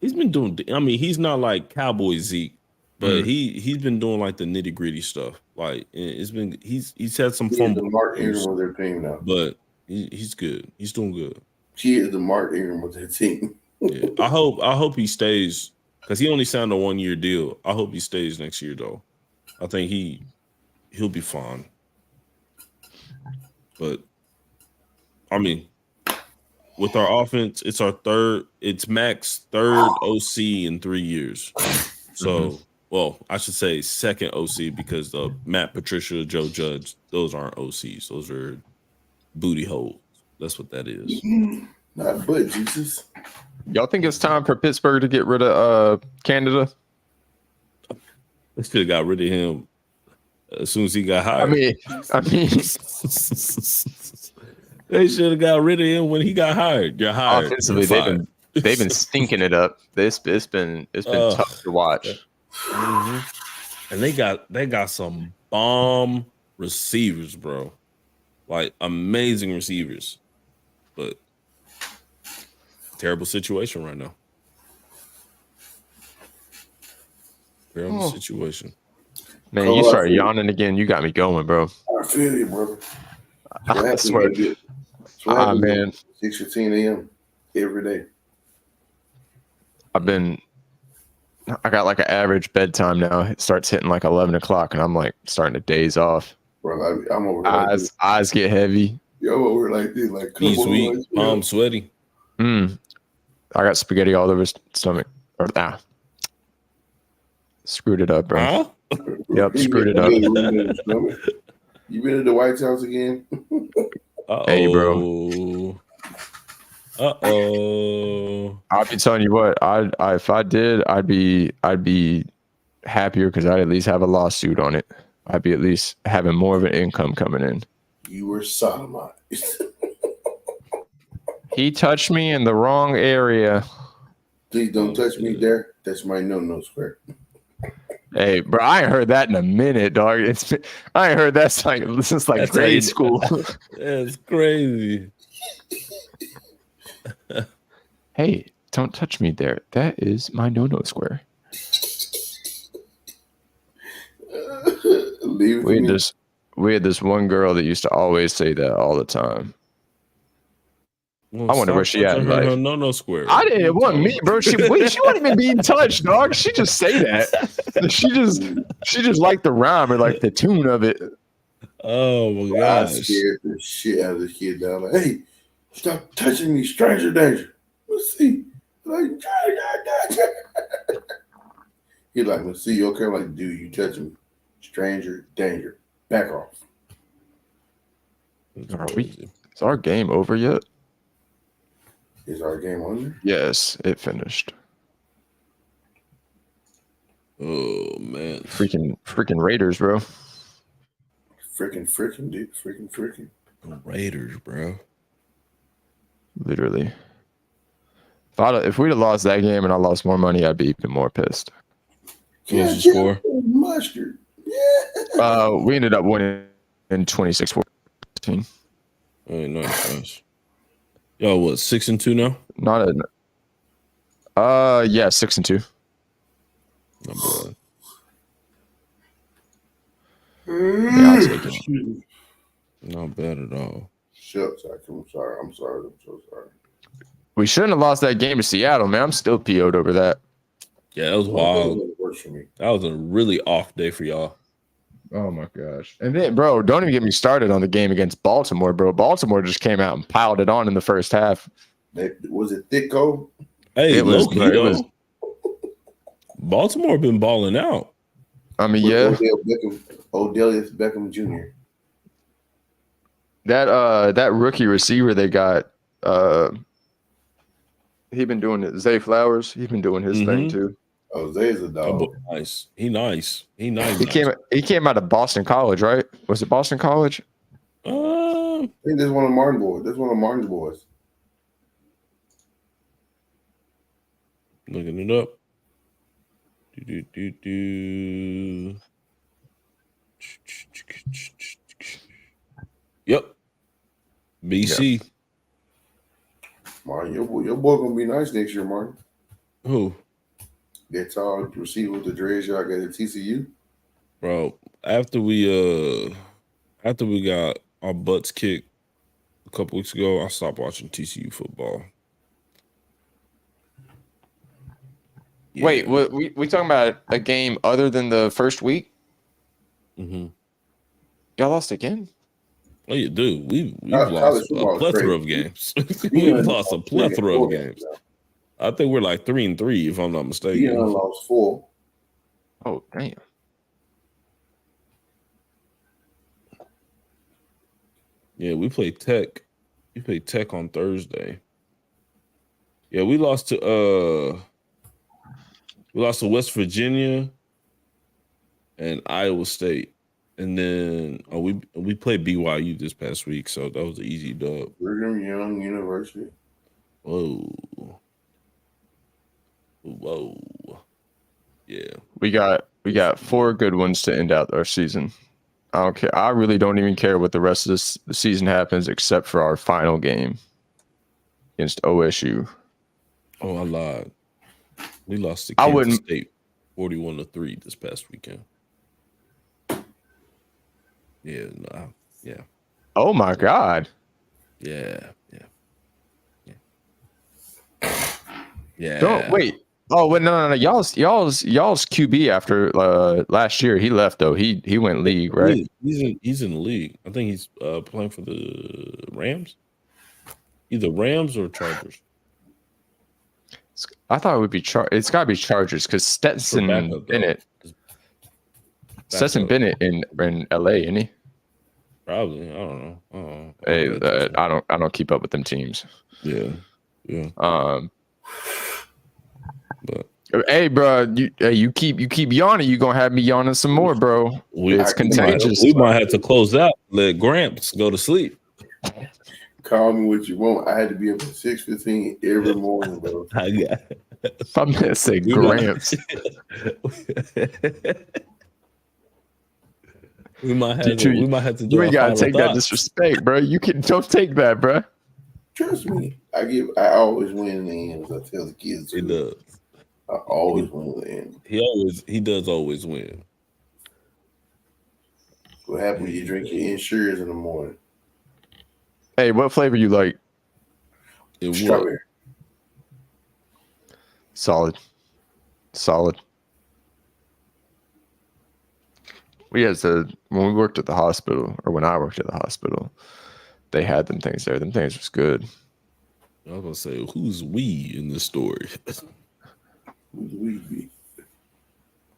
He's been doing. I mean, he's not like Cowboy Zeke, but he's been doing like the nitty gritty stuff. Like he's had some fumbles. The Mark Ingram of their team now, but he's good. He's doing good. He is the Mark Ingram of their team. Yeah, I hope he stays because he only signed a 1-year deal. I hope he stays next year though. I think he'll be fine. But I mean, with our offense, it's Mac's third OC in 3 years. So, well, I should say second OC because Matt Patricia, Joe Judge, those aren't OCs. Those are booty holes. That's what that is. Not butt juices. Y'all think it's time for Pittsburgh to get rid of Canada? They should have got rid of him as soon as he got hired. I mean, they should have got rid of him when he got hired. You're hired. Offensively, they've been stinking it up. It's been tough to watch. And they got some bomb receivers, bro. Like amazing receivers, but terrible situation right now. Terrible situation. Man, you started yawning again. You got me going, bro. I feel you, brother. I swear. Man. 6:15 a.m. every day. I got like an average bedtime now. It starts hitting like 11 o'clock, and I'm like starting to daze off. Bro, I'm over eyes get heavy. Yo, over like this, like knees weak, palms sweaty. I got spaghetti all over his stomach. Screwed it up, bro. Huh? Yep, screwed it up. You been at the White House again? Hey, bro. I'll be telling you what. If I did, I'd be happier because I'd at least have a lawsuit on it. I'd be at least having more of an income coming in. You were sodomized. He touched me in the wrong area. Please don't touch me there. That's my no square. Hey, bro, I ain't heard that in a minute, dog. I ain't heard that's like grade school. That's crazy. Hey, don't touch me there. That is my no square. We had this one girl that used to always say that all the time. Well, I wonder where she at in life. No square. I didn't. It wasn't me, bro. She wasn't even being touched, dog. She just say that. She just liked the rhyme or like the tune of it. Oh my gosh! I scared the shit out of this kid down. Like, hey, stop touching me, stranger danger. Let's see. Like, he's like, let's see. Okay, I'm like, dude, you touching me, stranger danger. Back off. Is our game over yet? Is our game on? Yes, it finished. Oh man, freaking Raiders, bro. Freaking, dude. Freaking. Raiders, bro. Literally. If we'd have lost that game and I lost more money, I'd be even more pissed. What was the score? Mustard. Yeah. We ended up winning in 26-14. Oh, nice. Y'all, what, 6-2 now? Yeah, 6-2. Not bad. Yeah, I'll take it. Not bad at all. Shucks, I'm sorry. I'm so sorry. We shouldn't have lost that game to Seattle, man. I'm still PO'd over that. Yeah, that was wild. For me. That was a really off day for y'all. Oh my gosh. And then, bro, don't even get me started on the game against Baltimore, bro. Baltimore just came out and piled it on in the first half. Was it Thicko? Hey, it was Baltimore been balling out. I mean, yeah. Odell Beckham Jr. That rookie receiver they got, he been doing it. Zay Flowers, he been doing his thing too. Oh, Zay's a That dog. boy nice. He nice. He nice. He came out of Boston College, right? Was it Boston College? I think that's one of Martin boys. That's one of Martin's boys. Looking it up. Do. Yep. BC. Martin, your boy gonna be nice next year, Martin. Who? That tall receiver with the dreads y'all got at TCU. Bro, after we got our butts kicked a couple weeks ago, I stopped watching TCU football. Yeah. Wait, we talking about a game other than the first week? Mm-hmm. Y'all lost again? Oh, yeah, dude. We've lost a plethora of games. We've lost a plethora of games. I think we're like 3-3, if I'm not mistaken. Yeah, lost 4. Oh, damn. Yeah, we played Tech. We played Tech on Thursday. Yeah, we lost to West Virginia and Iowa State. And then we played BYU this past week, so that was an easy dub. Brigham Young University. Whoa. Yeah. We got 4 good ones to end out our season. I don't care. I really don't even care what the rest of the season happens, except for our final game against OSU. Oh, I lied. We lost to Kansas State 41-3 this past weekend. Yeah, yeah. Oh my God. Yeah. Don't wait. Oh, wait, no. Y'all's QB after last year, he left though. He went league, right? He's in the league. I think he's playing for the Rams. Either Rams or Chargers. I thought it would be it's got to be Chargers because Stetson Bennett. Stetson Bennett in LA, isn't he? Probably. I don't know. Hey, I don't keep up with them teams. Yeah. But hey, bro, you keep yawning, you gonna have me yawning some more, bro. It's contagious. We might have to close out. Let Gramps go to sleep. Call me what you want. I had to be up at 6:15 every morning, bro. I got it. I'm gonna say Gramps. We might have to do. You ain't gotta take that disrespect, bro. Don't take that, bro. Trust me, I always win in the end. As I tell the kids, he does. I always win in the end. He does always win. What happens when you drink your Ensures in the morning? Hey, what flavor you like? Strawberry. Solid. When we worked at the hospital, or when I worked at the hospital, they had them things there. Them things was good. I was gonna say, who's we in this story? Who's we?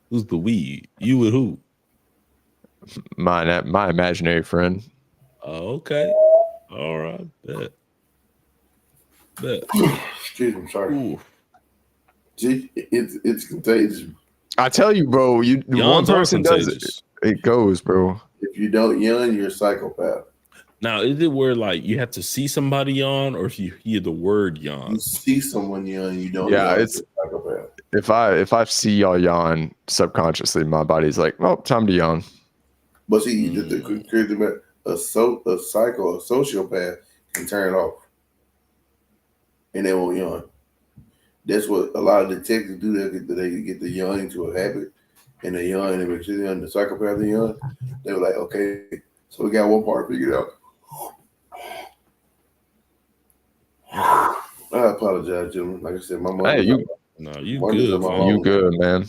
Who's the we? You and who? My imaginary friend. Oh, okay. All right. Bet. Excuse me, sorry. See, it's contagious. I tell you, bro. One person does it. It goes, bro. If you don't yawn, you're a psychopath. Now, is it where like you have to see somebody yawn, or if you hear the word yawn? You see someone yawn, you don't. Yeah, yawn, it's psychopath. If I see y'all yawn subconsciously, my body's like, oh, time to yawn. But see, the crazy about a sociopath can turn it off, and they won't yawn. That's what a lot of detectives do. They get the yawning to a habit, and they yawn, and they sit on the psychopath they yawn. They were like, okay, so we got one part figured out. I apologize, gentlemen. Like I said, my mother. Hey, you good, man. You good, man.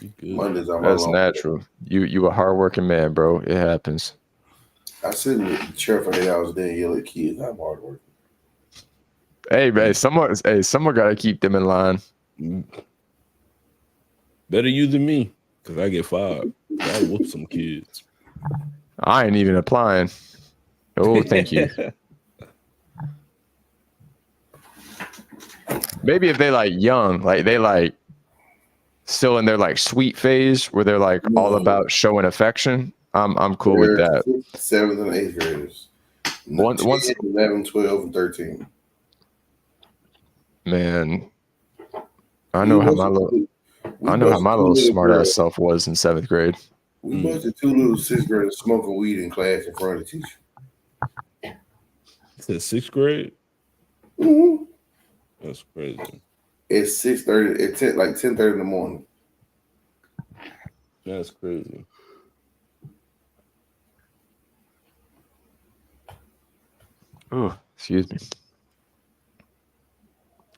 You good. Mondays are That's natural. You a hardworking man, bro. It happens. I sit in the chair for 8 hours a day and yell at kids. I'm hardworking. Hey, man, someone got to keep them in line. Better you than me, because I get fired. I whoop some kids. I ain't even applying. Oh, thank you. Maybe if they like young, like they like still in their like sweet phase where they're like all about showing affection, I'm cool with that. 6th, 7th, and 8th graders. Once 10, 11, 12, and 13. Man, I know how my little smart ass self was in 7th grade. We busted 2 little 6th graders smoking weed in class in front of the teacher. It's in 6th grade. Mm-hmm. That's crazy. It's 6:30. It's 10:30 in the morning. That's crazy. Oh, excuse me.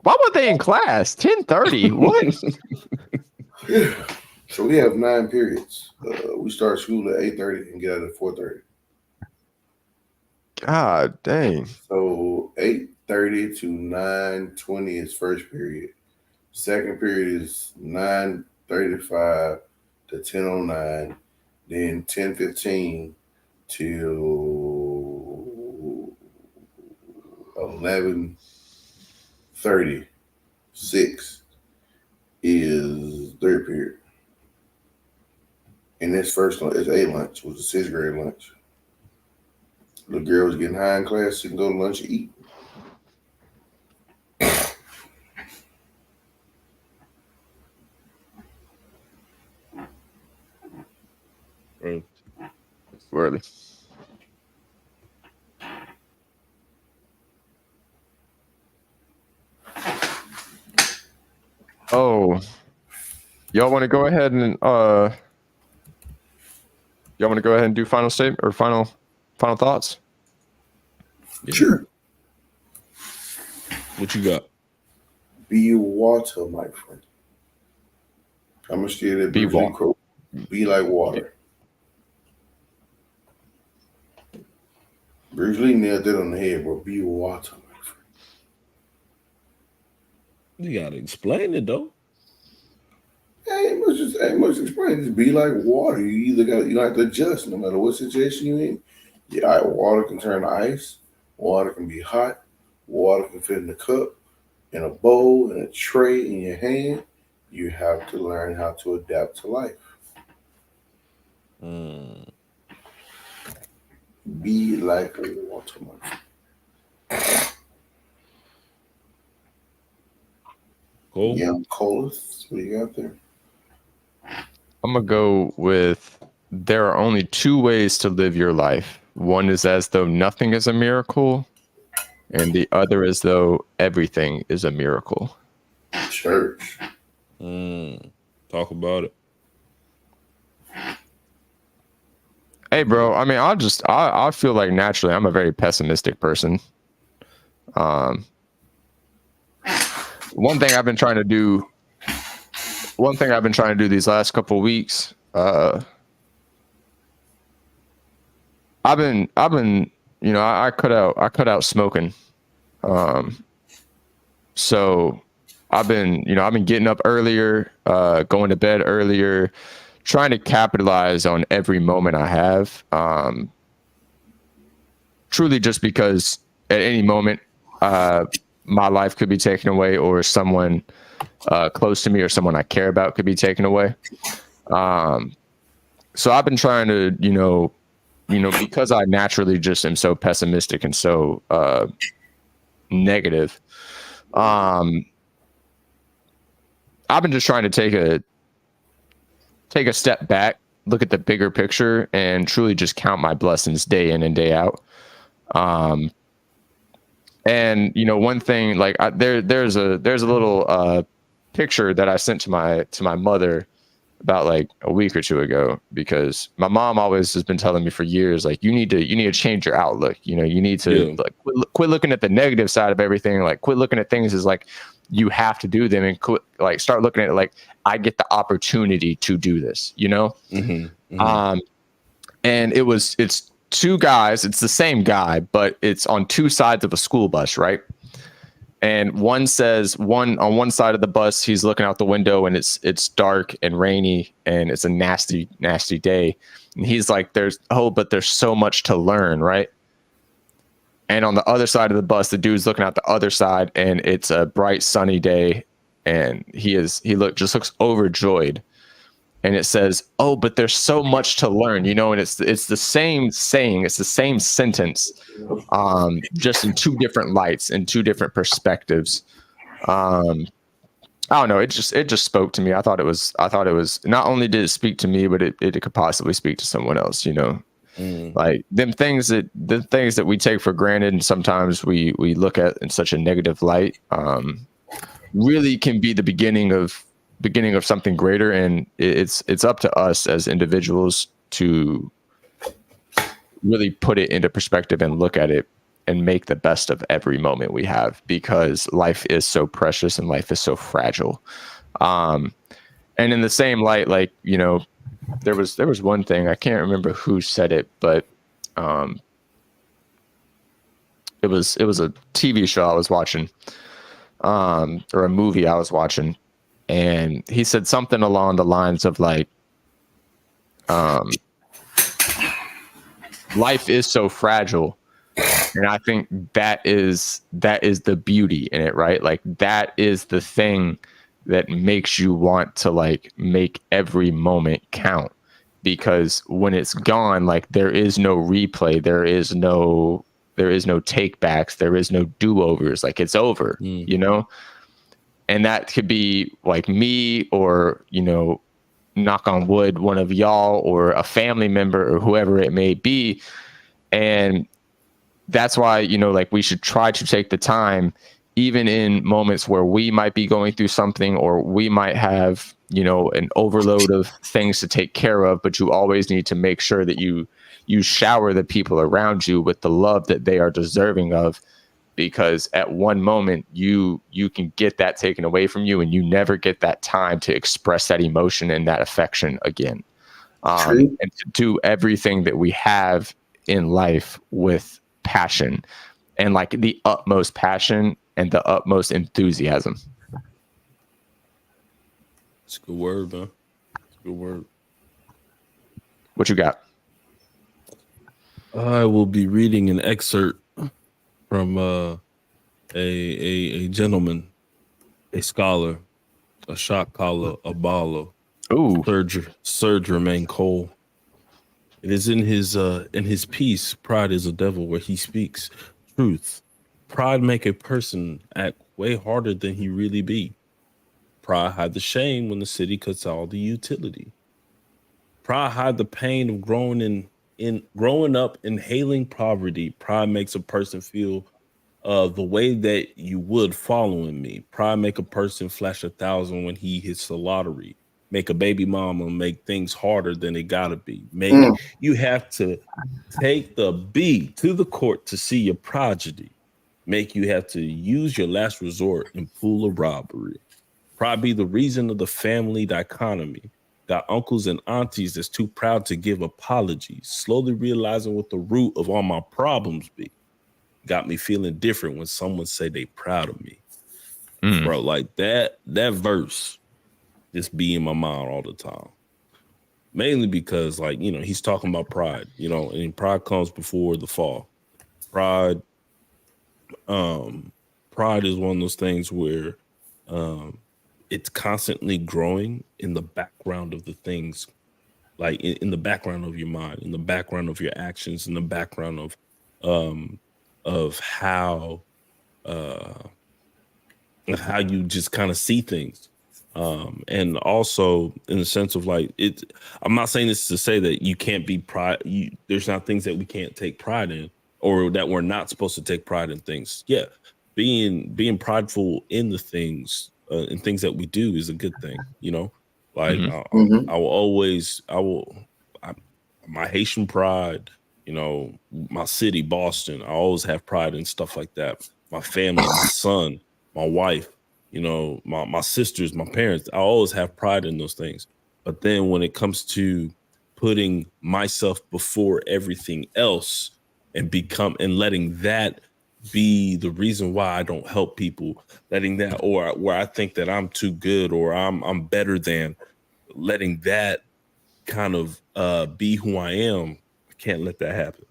Why were they in class? 10:30. What? Yeah. So we have 9 periods. We start school at 8:30 and get out at 4:30. God dang. So 8:30 to 9:20 is first period. Second period is 9:35 to 10:09. Then 10:15 to 11:36 is third period. And this first one is A lunch, was a 6th grade lunch. The girl was getting high in class, she can go to lunch and eat. Right. Early. Oh, y'all want to go ahead and do final statement or final thoughts? Yeah. Sure. What you got? Be water, my friend. I'm gonna steal that Be Bruce Lee water. quote. Be like water. Bruce Lee nailed that on the head, bro. Be water, my friend. You gotta explain it though. Ain't much to explain. Just be like water. You don't have to adjust no matter what situation you're in. Yeah, water can turn to ice. Water can be hot. Water can fit in a cup, in a bowl, in a tray, in your hand. You have to learn how to adapt to life. Be like water, my friend. Cool. Young Colas, what you got there? I'm gonna go with there are only 2 ways to live your life. One is as though nothing is a miracle, and the other is though everything is a miracle. Church. Talk about it. Hey, bro. I mean, I feel like naturally I'm a very pessimistic person. One thing I've been trying to do these last couple of weeks, I've been, you know, I cut out smoking. So I've been getting up earlier, going to bed earlier, trying to capitalize on every moment I have. Truly just because at any moment, my life could be taken away, or someone close to me or someone I care about could be taken away. So I've been trying to, because I naturally just am so pessimistic and so negative. I've been just trying to take a step back, look at the bigger picture, and truly just count my blessings day in and day out. And one thing, like there's a little picture that I sent to my mother about like a week or two ago, because my mom always has been telling me for years, like, you need to change your outlook. You need to like quit looking at the negative side of everything. Like, quit looking at things as like you have to do them, and like start looking at it like, I get the opportunity to do this. And it's 2 guys. It's the same guy, but it's on 2 sides of a school bus, right? And one on one side of the bus, he's looking out the window and it's dark and rainy and it's a nasty, nasty day. And he's like, but there's so much to learn, right? And on the other side of the bus, the dude's looking out the other side and it's a bright, sunny day and he looks overjoyed. And it says, "Oh, but there's so much to learn," and it's the same saying, it's the same sentence, just in two different lights, in two different perspectives. I don't know. It just spoke to me. I thought it was not only did it speak to me, but it could possibly speak to someone else. Like the things that we take for granted, and sometimes we look at in such a negative light, really can be the beginning of something greater. And it's up to us as individuals to really put it into perspective and look at it and make the best of every moment we have, because life is so precious and life is so fragile. And in the same light, like, there was one thing, I can't remember who said it, but it was a TV show I was watching, or a movie I was watching, and he said something along the lines of like, life is so fragile. And I think that is the beauty in it, right? Like, that is the thing that makes you want to like make every moment count, because when it's gone, like, there is no replay, there is no take backs, there is no do-overs. Like, it's over, and that could be like me, or knock on wood, one of y'all, or a family member, or whoever it may be. And that's why, like, we should try to take the time, even in moments where we might be going through something, or we might have, an overload of things to take care of, but you always need to make sure that you shower the people around you with the love that they are deserving of, because at one moment you can get that taken away from you, and you never get that time to express that emotion and that affection again. And to do everything that we have in life with passion, and like the utmost passion and the utmost enthusiasm. It's a good word, man. It's a good word. What you got? I will be reading an excerpt from a gentleman, a scholar, a shot caller, a baller. Ooh, Sir Jermaine Cole. It is in his piece, "Pride is a Devil," where he speaks truth. Pride make a person act way harder than he really be. Pride hide the shame when the city cuts all the utility. Pride hide the pain of growing up inhaling poverty. Pride makes a person feel the way that you would following me. Pride make a person flash 1,000 when he hits the lottery. Make a baby mama make things harder than it gotta be. Make you have to take the B to the court to see your prodigy. Make you have to use your last resort in pool of robbery. Pride be the reason of the family dichotomy. Got uncles and aunties that's too proud to give apologies. Slowly realizing what the root of all my problems be. Got me feeling different when someone say they proud of me. Bro, like that verse just be in my mind all the time. Mainly because, like, he's talking about pride, and pride comes before the fall. Pride is one of those things where it's constantly growing in the background of the things, like in the background of your mind, in the background of your actions, in the background of how you just kind of see things. And also in the sense of like I'm not saying this to say that you can't be pride. There's not things that we can't take pride in, or that we're not supposed to take pride in things. Yeah, being prideful in the things and things that we do is a good thing. Like I will always my Haitian pride. My city, Boston. I always have pride in stuff like that. My family, my son, my wife. My sisters, my parents, I always have pride in those things. But then when it comes to putting myself before everything else and letting that be the reason why I don't help people, letting that, or where I think that I'm too good or I'm better than, letting that kind of be who I am, I can't let that happen.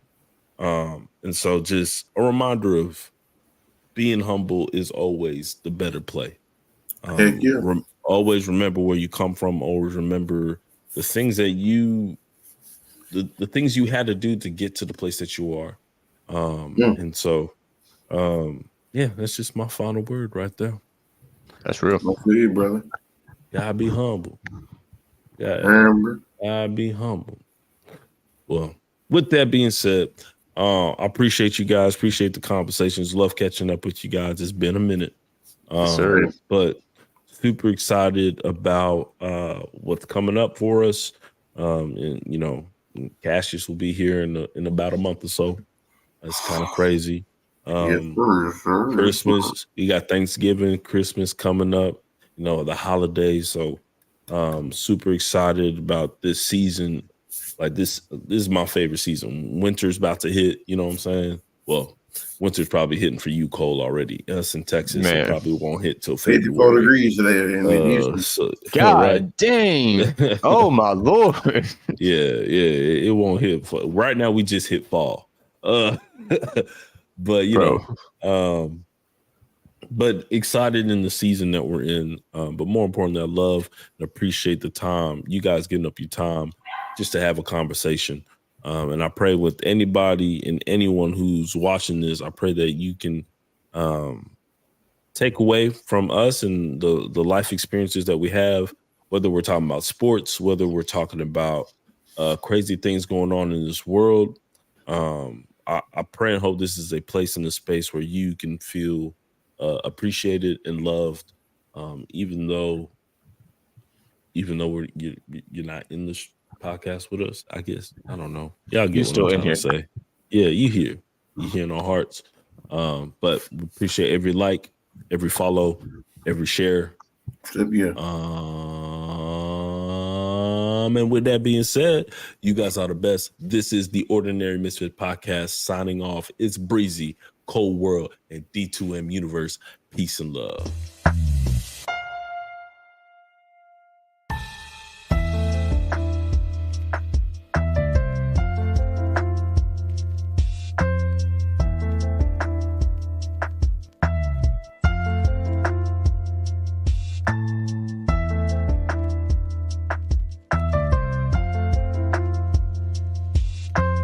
And so just a reminder of being humble is always the better play. Heck yeah. Always remember where you come from. Always remember the things that the things you had to do to get to the place that you are. And so, yeah, that's just my final word right there. That's real. I feel you, brother. Gotta be humble. Remember. Gotta be humble. Well, with that being said, I appreciate you guys. Appreciate the conversations. Love catching up with you guys. It's been a minute. Yes, sir. But super excited about what's coming up for us. And you know, Cassius will be here in about a month or so. That's kind of crazy. Yes, sir. Christmas, you got Thanksgiving, Christmas coming up, you know, the holidays. So super excited about this season. Like this is my favorite season. Winter's about to hit, you know what I'm saying? Well, winter's probably hitting for you, Cole, already. Us in Texas, it probably won't hit till 54 February. degrees today in Houston. So, God right? dang. Oh my Lord. Yeah, it won't hit. Right now, we just hit fall. But you Bro. know, but excited in the season that we're in. But more importantly, I love and appreciate the time you guys getting up your time just to have a conversation. And I pray with anybody and anyone who's watching this, I pray that you can take away from us and the life experiences that we have, whether we're talking about sports, whether we're talking about crazy things going on in this world. I pray and hope this is a place in the space where you can feel appreciated and loved, even though you're not in this podcast with us. I guess I don't know. Y'all get You what still I'm in trying to here. say. Yeah, you hear in our hearts. But we appreciate every like, every follow, every share. Yeah. And with that being said, you guys are the best. This is the Ordinary Misfit Podcast signing off. It's Breezy, Cold World, and D2M Universe. Peace and love.